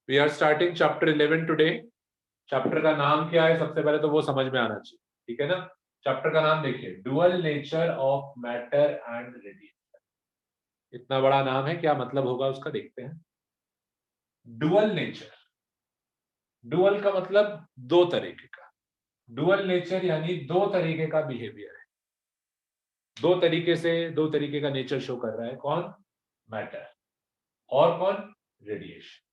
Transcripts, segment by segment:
We are starting chapter 11 today. Chapter का नाम क्या है सबसे पहले तो वो समझ में आना चाहिए, ठीक है ना। चैप्टर का नाम देखिए, dual nature of matter and radiation. इतना बड़ा नाम है, क्या मतलब होगा उसका देखते हैं। डुअल नेचर, डुअल का मतलब दो तरीके का। डुअल नेचर यानी दो तरीके का बिहेवियर है, दो तरीके का नेचर शो कर रहा है। कौन? मैटर। और कौन? रेडिएशन।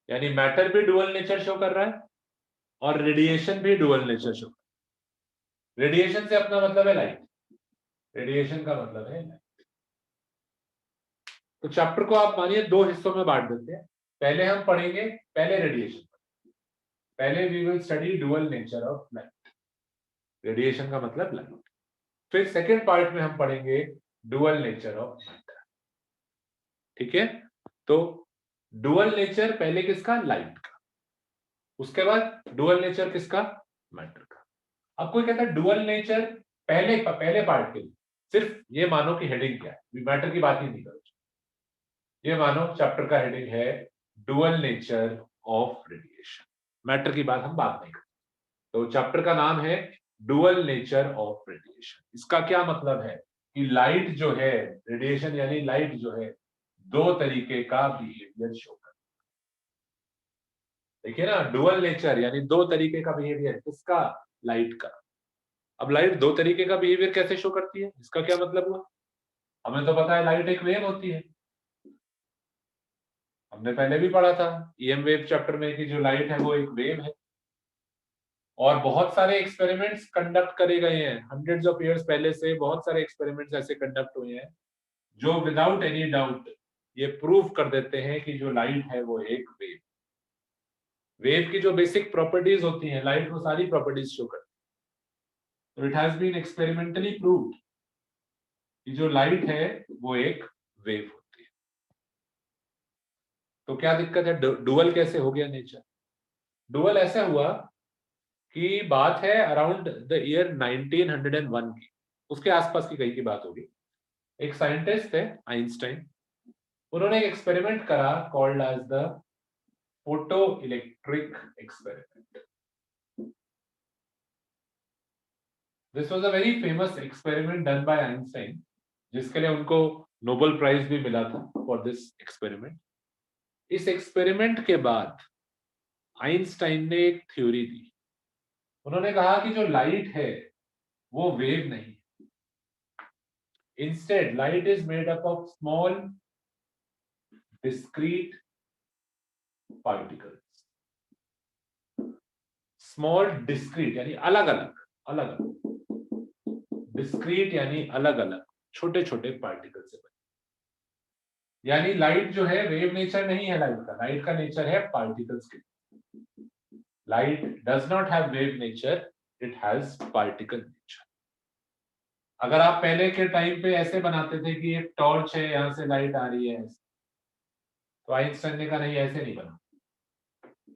यानी मैटर भी डुअल नेचर शो कर रहा है और रेडिएशन भी डुअल नेचर शो कर रहा है। रेडिएशन से अपना मतलब है लाइट, रेडिएशन का मतलब है लाइट। तो चैप्टर को आप मानिए दो हिस्सों में बांट देते हैं। पहले हम पढ़ेंगे पहले रेडिएशन, पहले we will study dual nature of light, radiation का मतलब लाइट। फिर सेकेंड पार्ट में हम पढ़ेंगे डुअल नेचर ऑफ मैटर, ठीक है। तो डुअल नेचर पहले किसका? लाइट का। उसके बाद डुअल नेचर किसका? मैटर का। अब कोई कहता है डुअल नेचर पहले पार्ट के लिए सिर्फ ये मानो कि हेडिंग क्या है, मैटर की बात ही नहीं करो। ये मानो चैप्टर का हेडिंग है dual nature of radiation, matter की बात हम बात नहीं करते। तो चैप्टर का नाम है डुअल नेचर ऑफ रेडिएशन। इसका क्या मतलब है कि लाइट जो है, रेडिएशन यानी लाइट जो है, दो तरीके का बिहेवियर शो कर। देखिए ना, डुअल नेचर यानी दो तरीके का बिहेवियर। किसका? लाइट का। अब लाइट दो तरीके का बिहेवियर कैसे शो करती है, इसका क्या मतलब हुआ? हमें तो पता है लाइट एक वेव होती है, हमने पहले भी पढ़ा था ईएम वेव चैप्टर में कि जो लाइट है वो एक वेव है। और बहुत सारे एक्सपेरिमेंट्स कंडक्ट करे गए हैं, हंड्रेड्स ऑफ इयर्स पहले से बहुत सारे एक्सपेरिमेंट्स ऐसे कंडक्ट हुए हैं जो विदाउट एनी डाउट ये प्रूव कर देते हैं कि जो लाइट है वो एक वेव। वेव की जो बेसिक प्रॉपर्टीज होती हैं, लाइट वो सारी प्रॉपर्टीज शो करती है। तो it has been experimentally proved कि जो लाइट है वो एक वेव होती है। तो क्या दिक्कत है? डुअल कैसे हो गया नेचर? डुअल ऐसा हुआ कि बात है अराउंड द ईयर 1901 की, उसके आसपास की कहीं की बात होगी। एक साइंटिस्ट थे आइंस्टाइन, उन्होंने एक एक्सपेरिमेंट करा called as the photo electric experiment. This was a very famous experiment done by Einstein, जिसके लिए उनको नोबेल प्राइज भी मिला था फॉर दिस एक्सपेरिमेंट। इस एक्सपेरिमेंट के बाद आइंस्टाइन ने एक थ्योरी दी। उन्होंने कहा कि जो लाइट है वो वेव नहीं, instead light is made up of small discrete particles। Small discrete यानी अलग अलग, अलग अलग, डिस्क्रीट यानी अलग अलग, छोटे छोटे पार्टिकल से बने। यानी लाइट जो है वेव नेचर नहीं है, लाइट का नेचर है पार्टिकल्स के। Light does not have wave nature, it has particle nature. अगर आप पहले के टाइम पे ऐसे बनाते थे कि एक टॉर्च है, यहां से लाइट आ रही है, तो आइंस्टाइन ने कहा नहीं, ऐसे नहीं बना।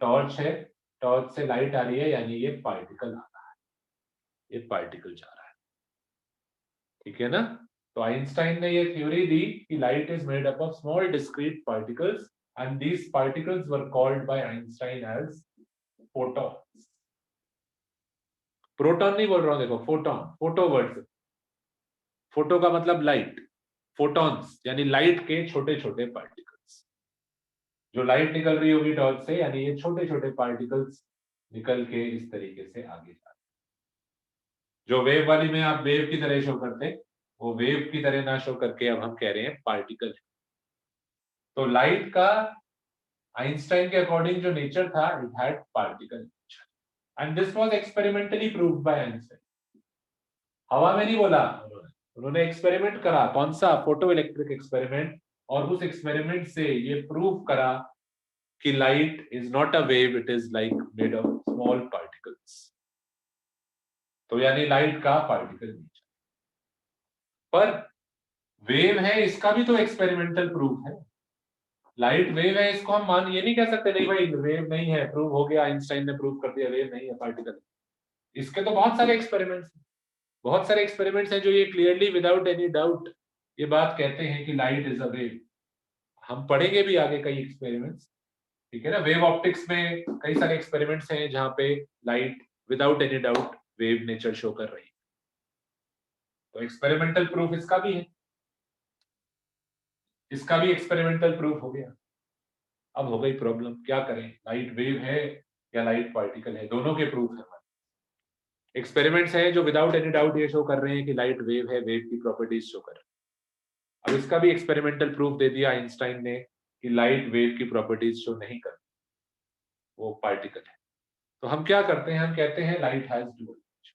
टॉर्च है, टॉर्च से लाइट आ रही है यानी ये पार्टिकल आ रहा है, ये पार्टिकल जा रहा है, ठीक है ना। तो आइंस्टाइन ने ये थ्योरी दी कि light is made up of small discrete particles and these particles were called by Einstein as photons. Proton नहीं बोल रहा हूं, देखो फोटॉन, फोटो वर्ड से, फोटो का मतलब लाइट, फोटॉन्स यानी लाइट के छोटे छोटे पार्टिकल्स। जो लाइट निकल रही होगी टॉर्च से, यानी ये छोटे छोटे पार्टिकल्स निकल के इस तरीके से आगे जा, जो वेव वाली में आप वेव की तरह शो करते, वो वेव की तरह ना शो करके अब हम कह रहे हैं पार्टिकल। तो लाइट का आइंस्टाइन के अकॉर्डिंग जो नेचर था, it had particle nature and this was experimentally proved bye Einstein. हवा में नहीं बोला उन्होंने एक्सपेरिमेंट करा। कौन सा? Photo electric experiment. और उस एक्सपेरिमेंट से ये प्रूव करा कि light is not a wave, it is like made of small particles. तो यानी लाइट का पार्टिकल नेचर। पर वेव है, इसका भी तो एक्सपेरिमेंटल प्रूफ है। लाइट वेव है, इसको हम मान ये नहीं कह सकते नहीं भाई वेव नहीं है, प्रूव हो गया, आइंस्टाइन ने प्रूव कर दिया वेव नहीं है, पार्टिकल। इसके तो बहुत सारे एक्सपेरिमेंट्स हैं, बहुत सारे एक्सपेरिमेंट्स हैं जो ये क्लियरली विदाउट एनी डाउट ये बात कहते हैं कि लाइट इज अ वेव। हम पढ़ेंगे भी आगे कई एक्सपेरिमेंट्स ठीक है ना। वेव ऑप्टिक्स में कई सारे एक्सपेरिमेंट्स हैं जहां पे light without any doubt wave nature show कर रही है, तो एक्सपेरिमेंटल प्रूफ इसका भी है, इसका भी एक्सपेरिमेंटल प्रूफ हो गया। अब हो गई प्रॉब्लम, क्या करें, लाइट वेव है या लाइट पार्टिकल है, दोनों के प्रूफ है। एक्सपेरिमेंट्स हैं जो विदाउट एनी डाउट ये शो कर रहे हैं कि लाइट वेव है, वेव की प्रॉपर्टीज शो कर रहे हैं। अब इसका भी एक्सपेरिमेंटल प्रूफ दे दिया आइंस्टाइन ने कि लाइट वेव की प्रॉपर्टीज शो नहीं कर, वो पार्टिकल है। तो हम क्या करते हैं, हम कहते हैं light has dual nature.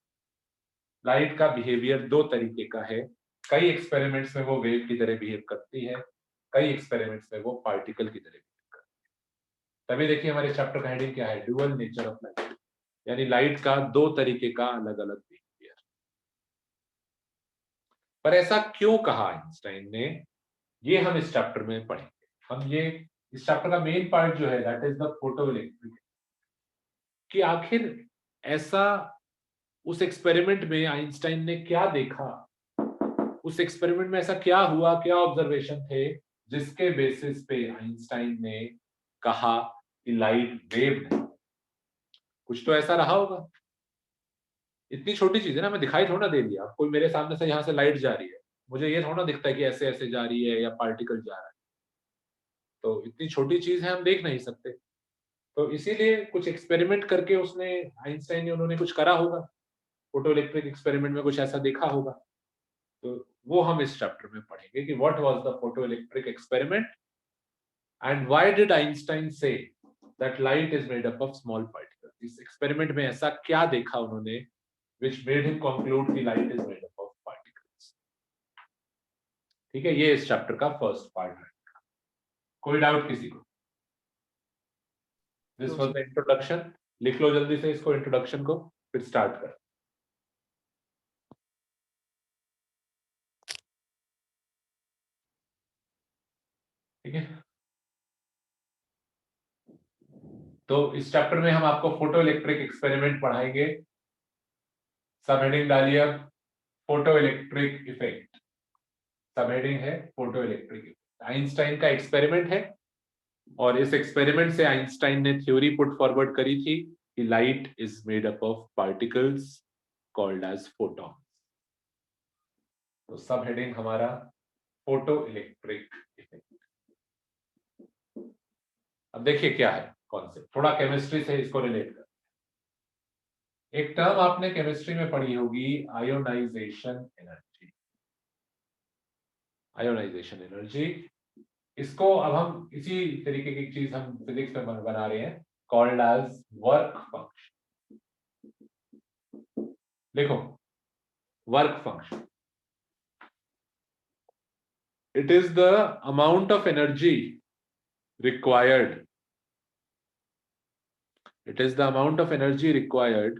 Light का बिहेवियर दो तरीके का है, कई एक्सपेरिमेंट्स में वो वेव की तरह बिहेव करती है, कई एक्सपेरिमेंट्स में वो पार्टिकल की तरह बिहेव करती है। तभी देखिए हमारे चैप्टर का हेडिंग क्या है, डुअल नेचर ऑफ लाइट, यानी लाइट का दो तरीके का अलग अलग बिहेवियर। पर ऐसा क्यों कहा आइंस्टाइन ने, ये हम इस चैप्टर में पढ़ेंगे। हम ये इस चैप्टर का मेन पार्ट जो है that is the photo electric, कि आखिर ऐसा उस एक्सपेरिमेंट में आइंस्टाइन ने क्या देखा, उस एक्सपेरिमेंट में ऐसा क्या हुआ, क्या ऑब्जर्वेशन थे जिसके बेसिस पे आइंस्टाइन ने कहा कि लाइट वेव नहीं। कुछ तो ऐसा रहा होगा। इतनी छोटी चीज है ना, मैं दिखाई थोड़ा ना दे दिया, कोई मेरे सामने से यहाँ से लाइट जा रही है, मुझे ये थोड़ा दिखता है कि ऐसे ऐसे जा रही है या पार्टिकल जा रहा है, तो इतनी छोटी चीज है हम देख नहीं सकते। तो इसीलिए कुछ एक्सपेरिमेंट करके उसने, आइंस्टाइन ने, उन्होंने कुछ करा होगा, फोटो इलेक्ट्रिक एक्सपेरिमेंट में कुछ ऐसा देखा होगा। तो वो हम इस चैप्टर में पढ़ेंगे कि what was the photo electric experiment and why did Einstein say that light is made up of small particles. इस एक्सपेरिमेंट में ऐसा क्या देखा उन्होंने which made him conclude कि light is made up of particles। ठीक है, ये इस चैप्टर का फर्स्ट पार्ट है। कोई डाउट किसी को? This was the introduction. लिख लो जल्दी से इसको, इंट्रोडक्शन को, फिर स्टार्ट कर। ठीक है, तो इस चैप्टर में हम आपको फोटो इलेक्ट्रिक एक्सपेरिमेंट पढ़ाएंगे। सब हेडिंग डालिए अब, फोटो इलेक्ट्रिक इफेक्ट। सब हेडिंग है फोटो इलेक्ट्रिक इफेक्ट। आइंस्टाइन का एक्सपेरिमेंट है, और इस एक्सपेरिमेंट से आइंस्टाइन ने थ्योरी पुट फॉरवर्ड करी थी कि light is made up of particles called as photon. तो सब हेडिंग हमारा फोटो इलेक्ट्रिक इफेक्ट। अब देखिए क्या है कॉन्सेप्ट, थोड़ा केमिस्ट्री से इसको रिलेट कर। एक टर्म आपने केमिस्ट्री में पढ़ी होगी, आयोनाइजेशन एनर्जी। आयोनाइजेशन एनर्जी, इसको अब हम इसी तरीके की चीज हम फिजिक्स में बना रहे हैं, कॉल्ड एज वर्क फंक्शन। देखो, work function, it is the amount of energy required, it is the amount of energy required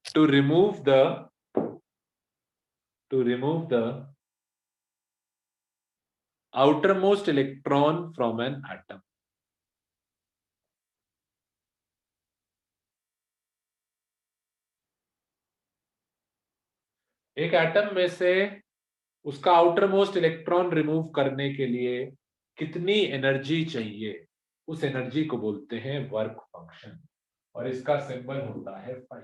to remove the outermost electron from an atom। एक एटम में से उसका आउटर मोस्ट इलेक्ट्रॉन रिमूव करने के लिए कितनी energy चाहिए, उस एनर्जी को बोलते हैं वर्क फंक्शन, और इसका सिंबल होता है फाई।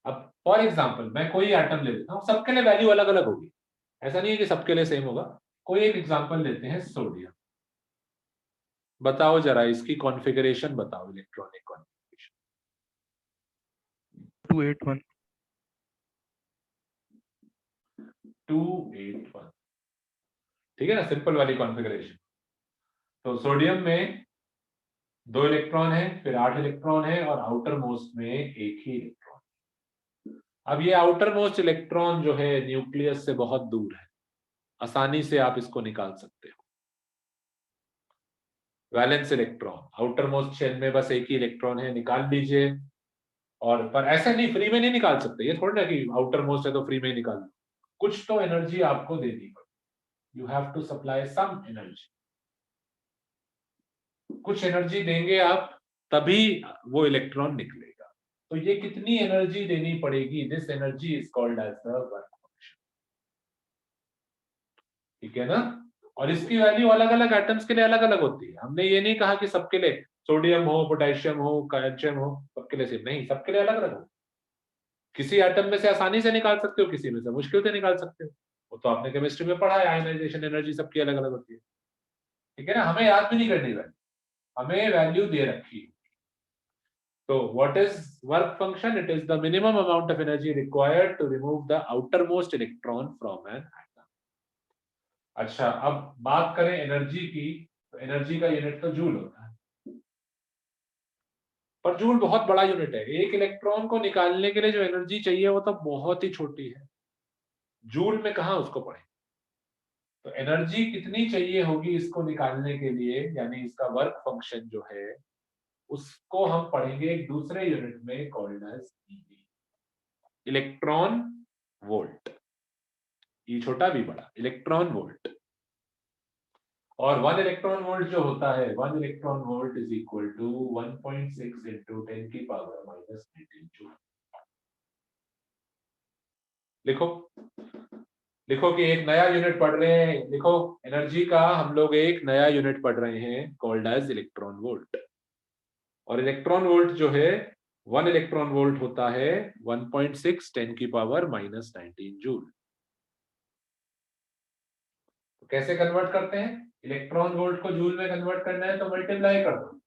अब फॉर एग्जांपल मैं कोई एटम ले लेता हूं, सबके लिए वैल्यू अलग अलग होगी, ऐसा नहीं है कि सबके लिए सेम होगा। कोई एक एग्जांपल लेते हैं, सोडियम। बताओ जरा इसकी कॉन्फ़िगरेशन बताओ, इलेक्ट्रॉनिक कॉन्फ़िगरेशन। 281। 281, ठीक है ना, सिंपल वाली कॉन्फ़िगरेशन। तो सोडियम में 2 इलेक्ट्रॉन है, फिर 8 इलेक्ट्रॉन है, और आउटर मोस्ट में एक ही इलेक्ट्रॉन। अब ये आउटर मोस्ट इलेक्ट्रॉन जो है न्यूक्लियस से बहुत दूर है, आसानी से आप इसको निकाल सकते हो। Valence electron, outermost shell में बस एक ही इलेक्ट्रॉन है, निकाल लीजिए। और पर ऐसे नहीं, फ्री में नहीं निकाल सकते, ये थोड़ी ना कि आउटर मोस्ट है तो फ्री में ही निकाल लो, कुछ तो एनर्जी आपको देनी पड़ेगी। You have to supply some energy, कुछ एनर्जी देंगे आप तभी वो इलेक्ट्रॉन निकलेगा। तो ये कितनी एनर्जी देनी पड़ेगी, this energy is called as the work function. ठीक है ना, और इसकी वैल्यू अलग अलग एटम्स के लिए अलग अलग होती है। हमने ये नहीं कहा कि सबके लिए सोडियम हो, पोटेशियम हो, कैल्शियम हो, सबके लिए सेम नहीं, सबके लिए अलग अलग हो। किसी एटम में से आसानी से निकाल सकते हो, किसी में से मुश्किल से निकाल सकते हो। वो तो आपने केमिस्ट्री में पढ़ा है, आयनाइजेशन एनर्जी सबकी अलग अलग होती है। ठीक है ना, हमें याद भी नहीं करनी वैल्यू, हमें वैल्यू दे रखी है। तो what is work function? It is the minimum amount of energy required to remove the outermost electron from an atom. अच्छा, अब बात करें एनर्जी की, तो एनर्जी का यूनिट तो जूल होता है, पर जूल बहुत बड़ा यूनिट है। एक इलेक्ट्रॉन को निकालने के लिए जो एनर्जी चाहिए वो तो बहुत ही छोटी है, जूल में कहां उसको पढ़े। तो एनर्जी कितनी चाहिए होगी इसको निकालने के लिए, यानी इसका वर्क फंक्शन जो है उसको हम पढ़ेंगे एक दूसरे यूनिट में, called as eV, electron volt. E छोटा बी बड़ा, इलेक्ट्रॉन वोल्ट। और 1 इलेक्ट्रॉन वोल्ट जो होता है, 1 electron volt is equal to 1.6 into 10 की पावर माइनस 19 जूल। लिखो लिखो कि एक नया यूनिट पढ़ रहे हैं, लिखो एनर्जी का हम लोग एक नया यूनिट पढ़ रहे हैं, कॉल्ड एज इलेक्ट्रॉन वोल्ट। और इलेक्ट्रॉन वोल्ट जो है, 1 इलेक्ट्रॉन वोल्ट होता है 1.6 10 की पावर माइनस 19 जूल। तो कैसे कन्वर्ट करते हैं? इलेक्ट्रॉन वोल्ट को जूल में कन्वर्ट करना है तो मल्टीप्लाई कर दो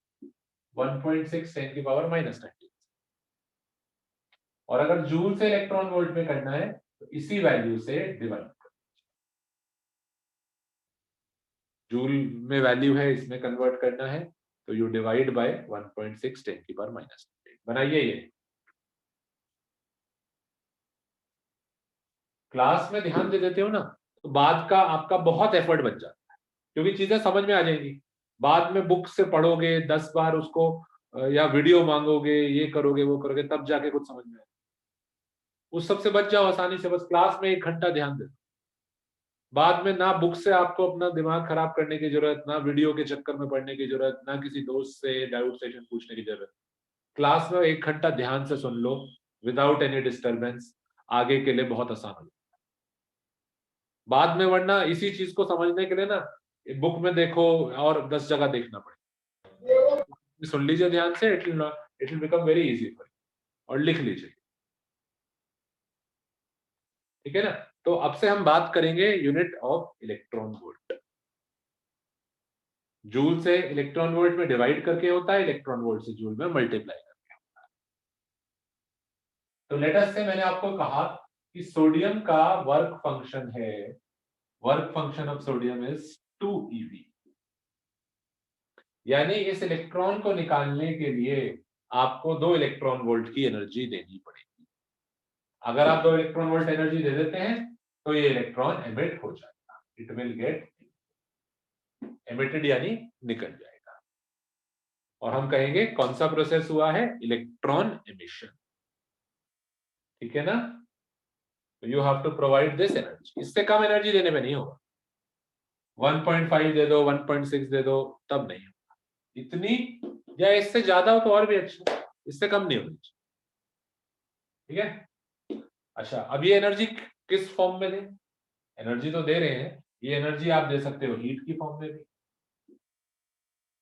1.6 10 की पावर माइनस 19। और अगर जूल से इलेक्ट्रॉन वोल्ट में करना है तो इसी वैल्यू से डिवाइड कर, जूल में वैल्यू है, इसमें कन्वर्ट करना है तो यू डिवाइड बाय 1.6 10 की पावर माइनस 19। बनाइए ये, क्लास में ध्यान दे देते हो ना तो बाद का आपका बहुत एफर्ट बच जाता है, क्योंकि चीजें समझ में आ जाएंगी। बाद में बुक से पढ़ोगे 10 बार उसको, या वीडियो मांगोगे, ये करोगे वो करोगे, तब जाके कुछ समझ में आए। उस सब से बच जाओ आसानी से, बस क्लास में 1 घंटा ध्यान दे। बाद में ना बुक से आपको अपना दिमाग खराब करने की जरूरत, ना वीडियो के चक्कर में पढ़ने की जरूरत, ना किसी दोस्त से डाउट सेशन पूछने की जरूरत। क्लास में 1 घंटा ध्यान से सुन लो विदाउट एनी डिस्टर्बेंस, आगे के लिए बहुत आसान हो। बाद में वरना इसी चीज को समझने के लिए ना बुक में देखो और 10 जगह देखना पड़े। सुन लीजिए ध्यान से, it will become very easy for you, और लिख लीजिए। ठीक है ना, तो अब से हम बात करेंगे unit of electron volt. Joule से इलेक्ट्रॉन वोल्ट में डिवाइड करके होता है, इलेक्ट्रॉन वोल्ट से जूल में मल्टीप्लाई करके होता है। तो लेट अस से मैंने आपको कहा कि सोडियम का वर्क फंक्शन है, work function of sodium is 2 eV, यानी इस इलेक्ट्रॉन को निकालने के लिए आपको 2 इलेक्ट्रॉन वोल्ट की एनर्जी देनी पड़ेगी। अगर आप 2 इलेक्ट्रॉन वोल्ट एनर्जी दे देते हैं तो ये इलेक्ट्रॉन एमिट हो जाएगा, इट विल गेट एमिटेड, यानी निकल जाएगा। और हम कहेंगे कौन सा प्रोसेस हुआ है? Electron emission. ठीक है ना, तो you have to provide this energy. इससे कम एनर्जी देने में नहीं होगा, 1.5 दे दो, 1.6 दे दो, तब नहीं होगा। इतनी या इससे ज्यादा हो तो और भी अच्छा, इससे कम नहीं होनी चाहिए। ठीक है, अच्छा अब ये एनर्जी किस फॉर्म में दे? एनर्जी तो दे रहे हैं, ये एनर्जी आप दे सकते हो हीट की फॉर्म में भी।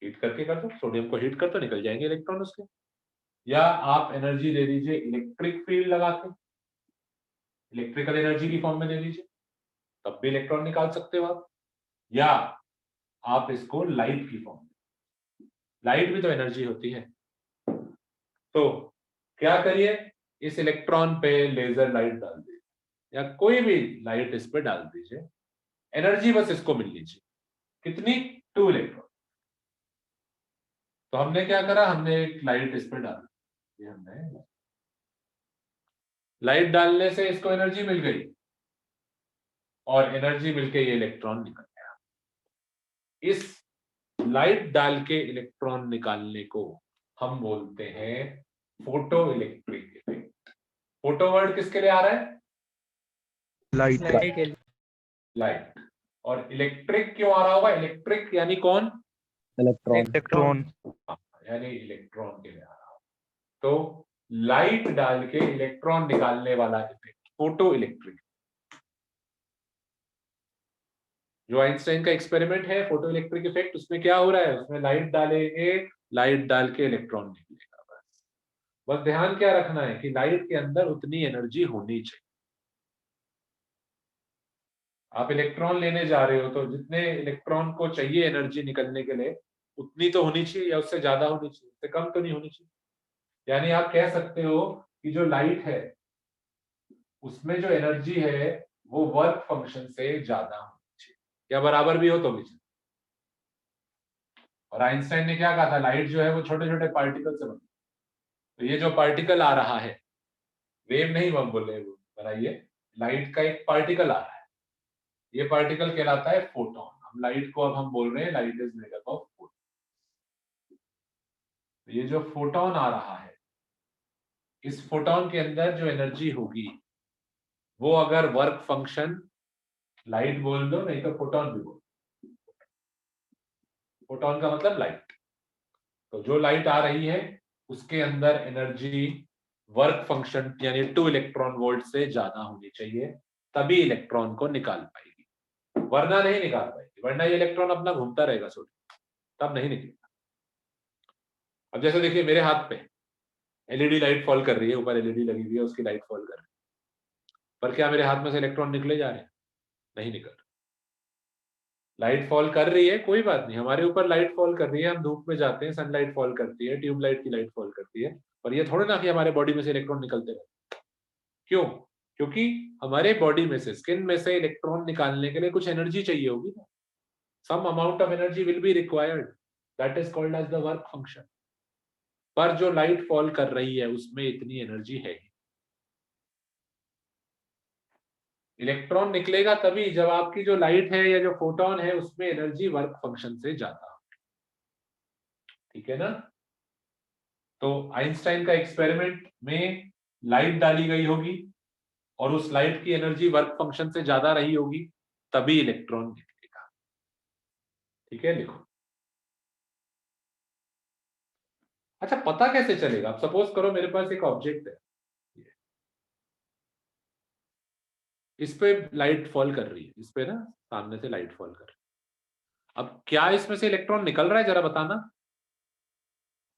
हीट करके कर दो, सोडियम को हीट कर दो, निकल जाएंगे इलेक्ट्रॉन उसके। या आप एनर्जी दे दीजिए इलेक्ट्रिक फील्ड लगा के, इलेक्ट्रिकल एनर्जी की फॉर्म में दे दीजिए, तब भी इलेक्ट्रॉन निकाल सकते हो आप। या आप इसको लाइट की फॉर्म में, लाइट भी तो एनर्जी होती है। तो क्या करिए, इस इलेक्ट्रॉन पे लेजर लाइट डाल दीजिए, या कोई भी लाइट इस पे डाल दीजिए, एनर्जी बस इसको मिलनी चाहिए। कितनी? 2 इलेक्ट्रॉन। तो हमने क्या करा, हमने एक लाइट इस पे डाल दी, हमने लाइट डालने से इसको एनर्जी मिल गई, और एनर्जी मिलके ये इलेक्ट्रॉन निकल गया। इस लाइट डाल के इलेक्ट्रॉन निकालने को हम बोलते हैं photo electric effect. Photo word किसके लिए आ रहा है? लाइट। लाइट। और इलेक्ट्रिक क्यों आ रहा होगा? इलेक्ट्रिक यानी कौन? इलेक्ट्रॉन। यानी इलेक्ट्रॉन के लिए आ रहा होगा। तो लाइट डाल के इलेक्ट्रॉन निकालने वाला इफेक्ट फोटो इलेक्ट्रिक। जो आइंस्टाइन का एक्सपेरिमेंट है फोटो इलेक्ट्रिक इफेक्ट, उसमें क्या हो रहा है, उसमें लाइट डालेंगे, लाइट डाल के इलेक्ट्रॉन निकलेगा। बस बस ध्यान क्या रखना है कि लाइट के अंदर उतनी एनर्जी होनी चाहिए। आप इलेक्ट्रॉन लेने जा रहे हो तो जितने इलेक्ट्रॉन को चाहिए एनर्जी निकलने के लिए उतनी तो होनी चाहिए, या उससे ज्यादा होनी चाहिए, उससे कम तो नहीं होनी चाहिए। यानी आप कह सकते हो कि जो लाइट है उसमें जो एनर्जी है वो वर्क फंक्शन से ज्यादा होनी चाहिए, या बराबर भी हो तो भी चाहिए। और आइंस्टाइन ने क्या कहा था, लाइट जो है वो छोटे छोटे पार्टिकल से बनती है। तो ये जो पार्टिकल आ रहा है, वेव नहीं हम बोले बनाइए, लाइट का एक पार्टिकल आ रहा है, ये पार्टिकल कहलाता है फोटोन। हम लाइट को अब हम बोल रहे हैं light is made up of photon. ये जो फोटोन आ रहा है, इस फोटोन के अंदर जो एनर्जी होगी वो अगर वर्क फंक्शन, लाइट बोल दो नहीं तो फोटोन भी बोल, फोटोन का मतलब लाइट। तो जो लाइट आ रही है उसके अंदर एनर्जी वर्क फंक्शन यानी 2 इलेक्ट्रॉन वोल्ट से ज्यादा होनी चाहिए, तभी इलेक्ट्रॉन को निकाल पाएगी, वरना नहीं निकाल पाएगी। वरना ये इलेक्ट्रॉन अपना घूमता रहेगा सोडियम, तब नहीं निकलेगा। अब जैसे देखिए मेरे हाथ पे एलईडी लाइट फॉल कर रही है, ऊपर एलईडी लगी हुई है, उसकी लाइट फॉल कर रही है, पर क्या मेरे हाथ में से इलेक्ट्रॉन निकले जा रहे हैं? नहीं निकल रहे। लाइट फॉल कर रही है, कोई बात नहीं, हमारे ऊपर लाइट फॉल कर रही है, हम धूप में जाते हैं, सनलाइट फॉल करती है, ट्यूबलाइट की लाइट फॉल करती है, पर ये थोड़ा ना कि हमारे बॉडी में से इलेक्ट्रॉन निकलते रहे। क्यों? क्योंकि हमारे बॉडी में से, स्किन में से इलेक्ट्रॉन निकालने के लिए कुछ एनर्जी चाहिए होगी ना, some amount of energy will be required, that is called as the work function. पर जो लाइट फॉल कर रही है उसमें इतनी एनर्जी है ही। इलेक्ट्रॉन निकलेगा तभी जब आपकी जो लाइट है या जो फोटोन है उसमें एनर्जी वर्क फंक्शन से ज्यादा हो। ठीक है ना? तो आइंस्टाइन का एक्सपेरिमेंट में लाइट डाली गई होगी और उस लाइट की एनर्जी वर्क फंक्शन से ज्यादा रही होगी, तभी इलेक्ट्रॉन निकलेगा। ठीक है, लिखो। अच्छा, पता कैसे चलेगा? अब सपोज करो मेरे पास एक ऑब्जेक्ट है, इस पे लाइट फॉल कर रही है, इस पे ना सामने से लाइट फॉल कर रही है। अब क्या इसमें से इलेक्ट्रॉन निकल रहा है, जरा बताना।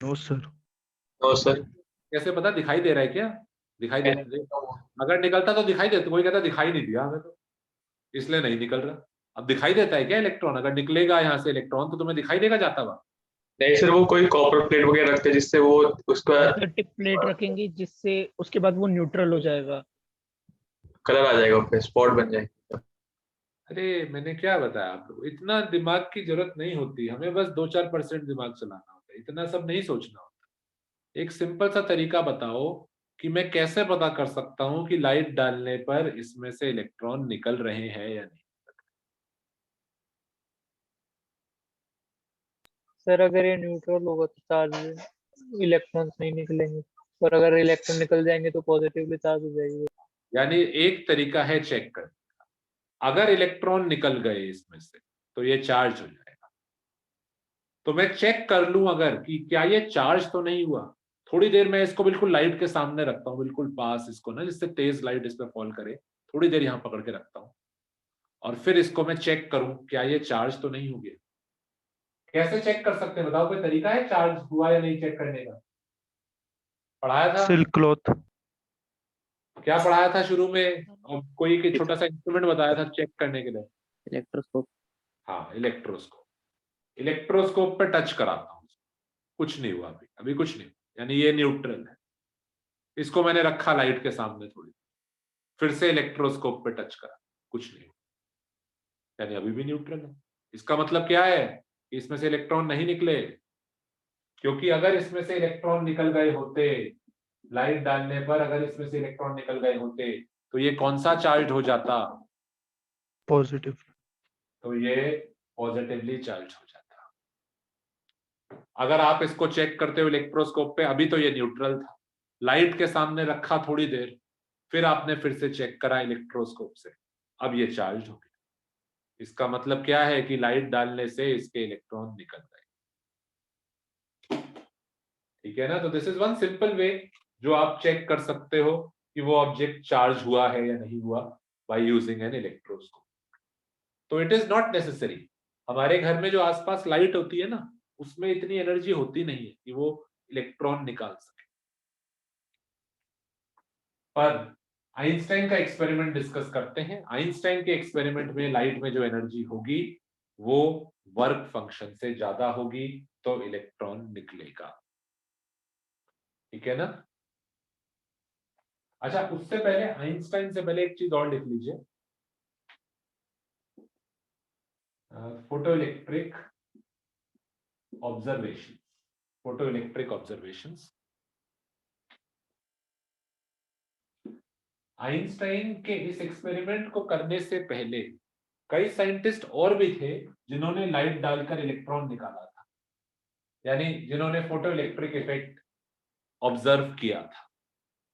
No sir. No sir. कैसे पता? दिखाई दे रहा है क्या? दिखाई दे, अगर निकलता तो दिखाई देता, कोई कहता दिखाई नहीं दिया हमें तो, इसलिए नहीं निकल रहा। अब दिखाई देता है क्या इलेक्ट्रॉन? अगर निकलेगा यहाँ से इलेक्ट्रॉन तो तुम्हें दिखाई देगा जाता हुआ? नहीं सर, वो कोई कॉपर प्लेट वगैरह रखते हैं जिससे वो उसका टिप प्लेट रखेंगे जिससे उसके बाद वो न्यूट्रल हो जाएगा। कलर आ जाएगा, उस पे स्पॉट बन जाएगा। अरे मैंने क्या बताया आपको, इतना दिमाग की जरूरत नहीं होती, हमें बस 2-4% दिमाग चलाना होता है, इतना सब नहीं सोचना होता। एक सिंपल सा तरीका बताओ कि मैं कैसे पता कर सकता हूं कि लाइट डालने पर इसमें से इलेक्ट्रॉन निकल रहे हैं या नहीं। सर अगर ये न्यूट्रल होगा तो चार्ज इलेक्ट्रॉन्स नहीं निकलेंगे, और अगर इलेक्ट्रॉन निकल जाएंगे तो पॉजिटिवली चार्ज हो जाएगी। यानी एक तरीका है चेक करने का, अगर इलेक्ट्रॉन निकल गए इसमें से तो ये चार्ज हो जाएगा। तो मैं चेक कर लूं अगर कि क्या ये चार्ज तो नहीं हुआ, थोड़ी देर मैं इसको बिल्कुल लाइट के सामने रखता हूँ, बिल्कुल पास इसको ना, जिससे तेज लाइट इस पर फॉल करे, थोड़ी देर यहाँ पकड़ के रखता हूँ, और फिर इसको मैं चेक करूं क्या ये चार्ज तो नहीं हो गया। कैसे चेक कर सकते हैं बताओ? कोई तरीका है चार्ज हुआ या नहीं चेक करने का? पढ़ाया था? Silk cloth. क्या पढ़ाया था शुरू में? और कोई एक छोटा सा इंस्ट्रूमेंट बताया था चेक करने के लिए। इलेक्ट्रोस्कोप। हाँ, इलेक्ट्रोस्कोप। इलेक्ट्रोस्कोप पे टच कराता हूँ, कुछ नहीं हुआ अभी, अभी कुछ नहीं, यानी ये न्यूट्रल है। इसको मैंने रखा लाइट के सामने थोड़ी, फिर से इलेक्ट्रोस्कोप पे टच करा, कुछ नहीं हुआ, यानी अभी भी न्यूट्रल है। इसका मतलब क्या है? कि इसमें से इलेक्ट्रॉन नहीं निकले, क्योंकि अगर इसमें से इलेक्ट्रॉन निकल गए होते, लाइट डालने पर अगर इसमें से इलेक्ट्रॉन निकल गए होते तो ये कौन सा चार्ज हो जाता? पॉजिटिव। तो ये पॉजिटिवली चार्ज हो जाता। अगर आप इसको चेक करते हो इलेक्ट्रोस्कोप पे, अभी तो ये न्यूट्रल था, लाइट के सामने रखा थोड़ी देर, फिर आपने फिर से चेक करा इलेक्ट्रोस्कोप से, अब ये चार्ज हो गया। इसका मतलब क्या है कि लाइट डालने से इसके इलेक्ट्रॉन निकल गए। ठीक है ना? तो this is one simple way जो आप चेक कर सकते हो कि वो ऑब्जेक्ट चार्ज हुआ है या नहीं हुआ, बाय यूजिंग एन इलेक्ट्रोस्कोप। तो इट इज नॉट नेसेसरी। हमारे घर में जो आसपास लाइट होती है ना, उसमें इतनी एनर्जी होती नहीं है कि वो इलेक्ट्रॉन निकाल सके। पर आइंस्टाइन का एक्सपेरिमेंट डिस्कस करते हैं। आइंस्टाइन के एक्सपेरिमेंट में लाइट में जो एनर्जी होगी वो वर्क फंक्शन से ज्यादा होगी, तो इलेक्ट्रॉन निकलेगा। ठीक है ना? अच्छा, उससे पहले आइंस्टाइन से पहले एक चीज और लिख लीजिए, photo electric observation. Photo electric observations. Einstein के इस एक्सपेरिमेंट को करने से पहले कई साइंटिस्ट और भी थे जिन्होंने लाइट डालकर इलेक्ट्रॉन निकाला था, यानी जिन्होंने फोटो इलेक्ट्रिक इफेक्ट ऑब्जर्व किया था,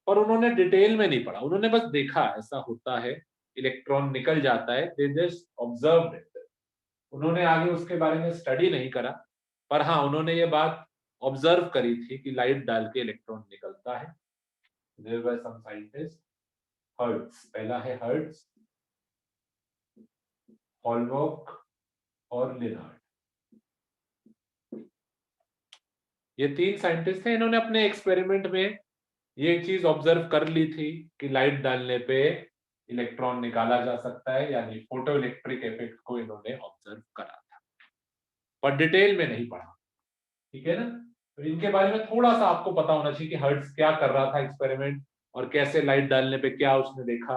पर उन्होंने डिटेल में नहीं पढ़ा। उन्होंने बस देखा ऐसा होता है, इलेक्ट्रॉन निकल जाता है, दे जस्ट ऑब्जर्व्ड इट। उन्होंने आगे उसके बारे में स्टडी नहीं करा, पर हाँ उन्होंने ये बात ऑब्जर्व करी थी कि लाइट डाल के इलेक्ट्रॉन निकलता है। There were some scientist, Hertz, पहला है हर्ट्ज, हॉलबर्ग और लिनार्ड। ये तीन साइंटिस्ट थे, इन्होंने अपने एक्सपेरिमेंट में ये चीज ऑब्जर्व कर ली थी कि लाइट डालने पे इलेक्ट्रॉन निकाला जा सकता है, यानी फोटो इलेक्ट्रिक इफेक्ट को इन्होंने ऑब्जर्व करा था, पर डिटेल में नहीं पढ़ा। ठीक है ना? तो इनके बारे में थोड़ा सा आपको पता होना चाहिए कि हर्ट्ज क्या कर रहा था एक्सपेरिमेंट, और कैसे लाइट डालने पे क्या उसने देखा,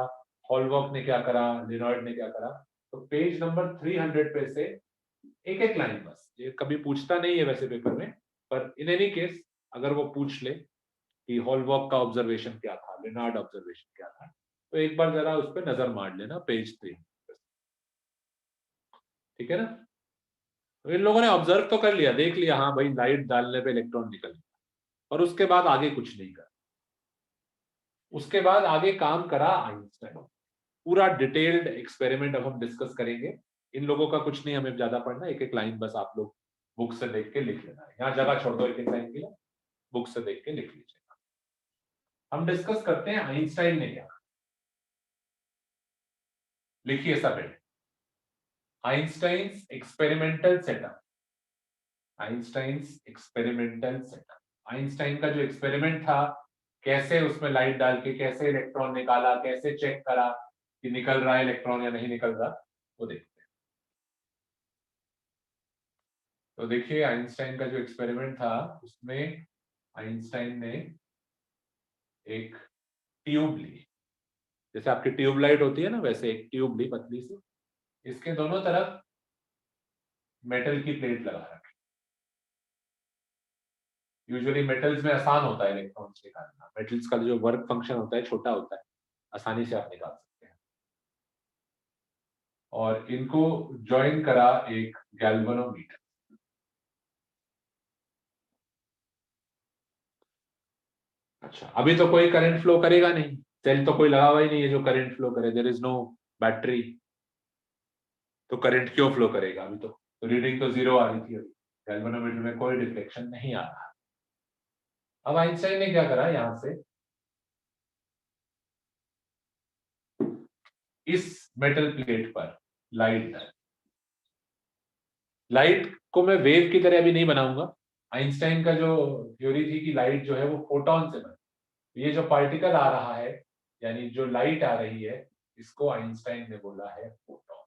हॉलबर्ग ने क्या करा, लिनार्ड ने क्या करा। तो पेज नंबर 300 पे से एक एक लाइन बस, ये कभी पूछता नहीं है वैसे पेपर में, पर इन एनी केस अगर वो पूछ ले कि हॉलबर्ग का ऑब्जर्वेशन क्या था, लिनार्ड ऑब्जर्वेशन क्या था, तो एक बार जरा उस पर नजर मार लेना, पेज 3। ठीक है ना? तो इन लोगों ने ऑब्जर्व तो कर लिया, देख लिया, हाँ भाई लाइट डालने पे इलेक्ट्रॉन निकल गया, और उसके बाद आगे कुछ नहीं करा। उसके बाद आगे काम करा आइंस्टाइन। पूरा डिटेल्ड एक्सपेरिमेंट अब हम डिस्कस करेंगे। इन लोगों का कुछ नहीं हमें ज्यादा पढ़ना, एक एक लाइन बस आप लोग बुक से देख के लिख लेना है। यहाँ जगह छोड़ दो एक एक लाइन के लिए, बुक से देख के लिख लीजिएगा। हम डिस्कस करते हैं आइंस्टाइन ने क्या। लिखिए सब, Einstein's experimental setup. Einstein's experimental setup, Einstein का जो एक्सपेरिमेंट था, कैसे उसमें लाइट डाल के कैसे इलेक्ट्रॉन निकाला, कैसे चेक करा कि निकल रहा है इलेक्ट्रॉन या नहीं निकल रहा, वो देखते हैं। तो देखिए आइंस्टाइन का जो एक्सपेरिमेंट था, उसमें आइंस्टाइन ने एक ट्यूब ली, जैसे आपकी ट्यूबलाइट होती है ना, वैसे एक ट्यूब ली पतली सी, इसके दोनों तरफ मेटल की प्लेट लगा रखी। यूजुअली मेटल्स में आसान होता है इलेक्ट्रॉन्स निकालना, मेटल्स का जो वर्क फंक्शन होता है छोटा होता है, आसानी से आप निकाल सकते हैं। और इनको ज्वाइन करा एक गैल्वेनोमीटर। अच्छा, अभी तो कोई करंट फ्लो करेगा नहीं, सेल तो कोई लगा हुआ ही नहीं है जो करंट फ्लो करे, देयर इज नो बैटरी, तो करंट क्यों फ्लो करेगा? अभी तो रीडिंग तो 0 आ रही थी, अभी गैल्वेनोमीटर में कोई डिफ्लेक्शन नहीं आ रहा। अब आइंस्टाइन ने क्या करा, यहां से इस मेटल प्लेट पर लाइट डाली। लाइट को मैं वेव की तरह अभी नहीं बनाऊंगा। आइंस्टाइन का जो थ्योरी थी कि लाइट जो है वो फोटोन से बनी, ये जो पार्टिकल आ रहा है, यानी जो लाइट आ रही है, इसको आइंस्टाइन ने बोला है फोटोन।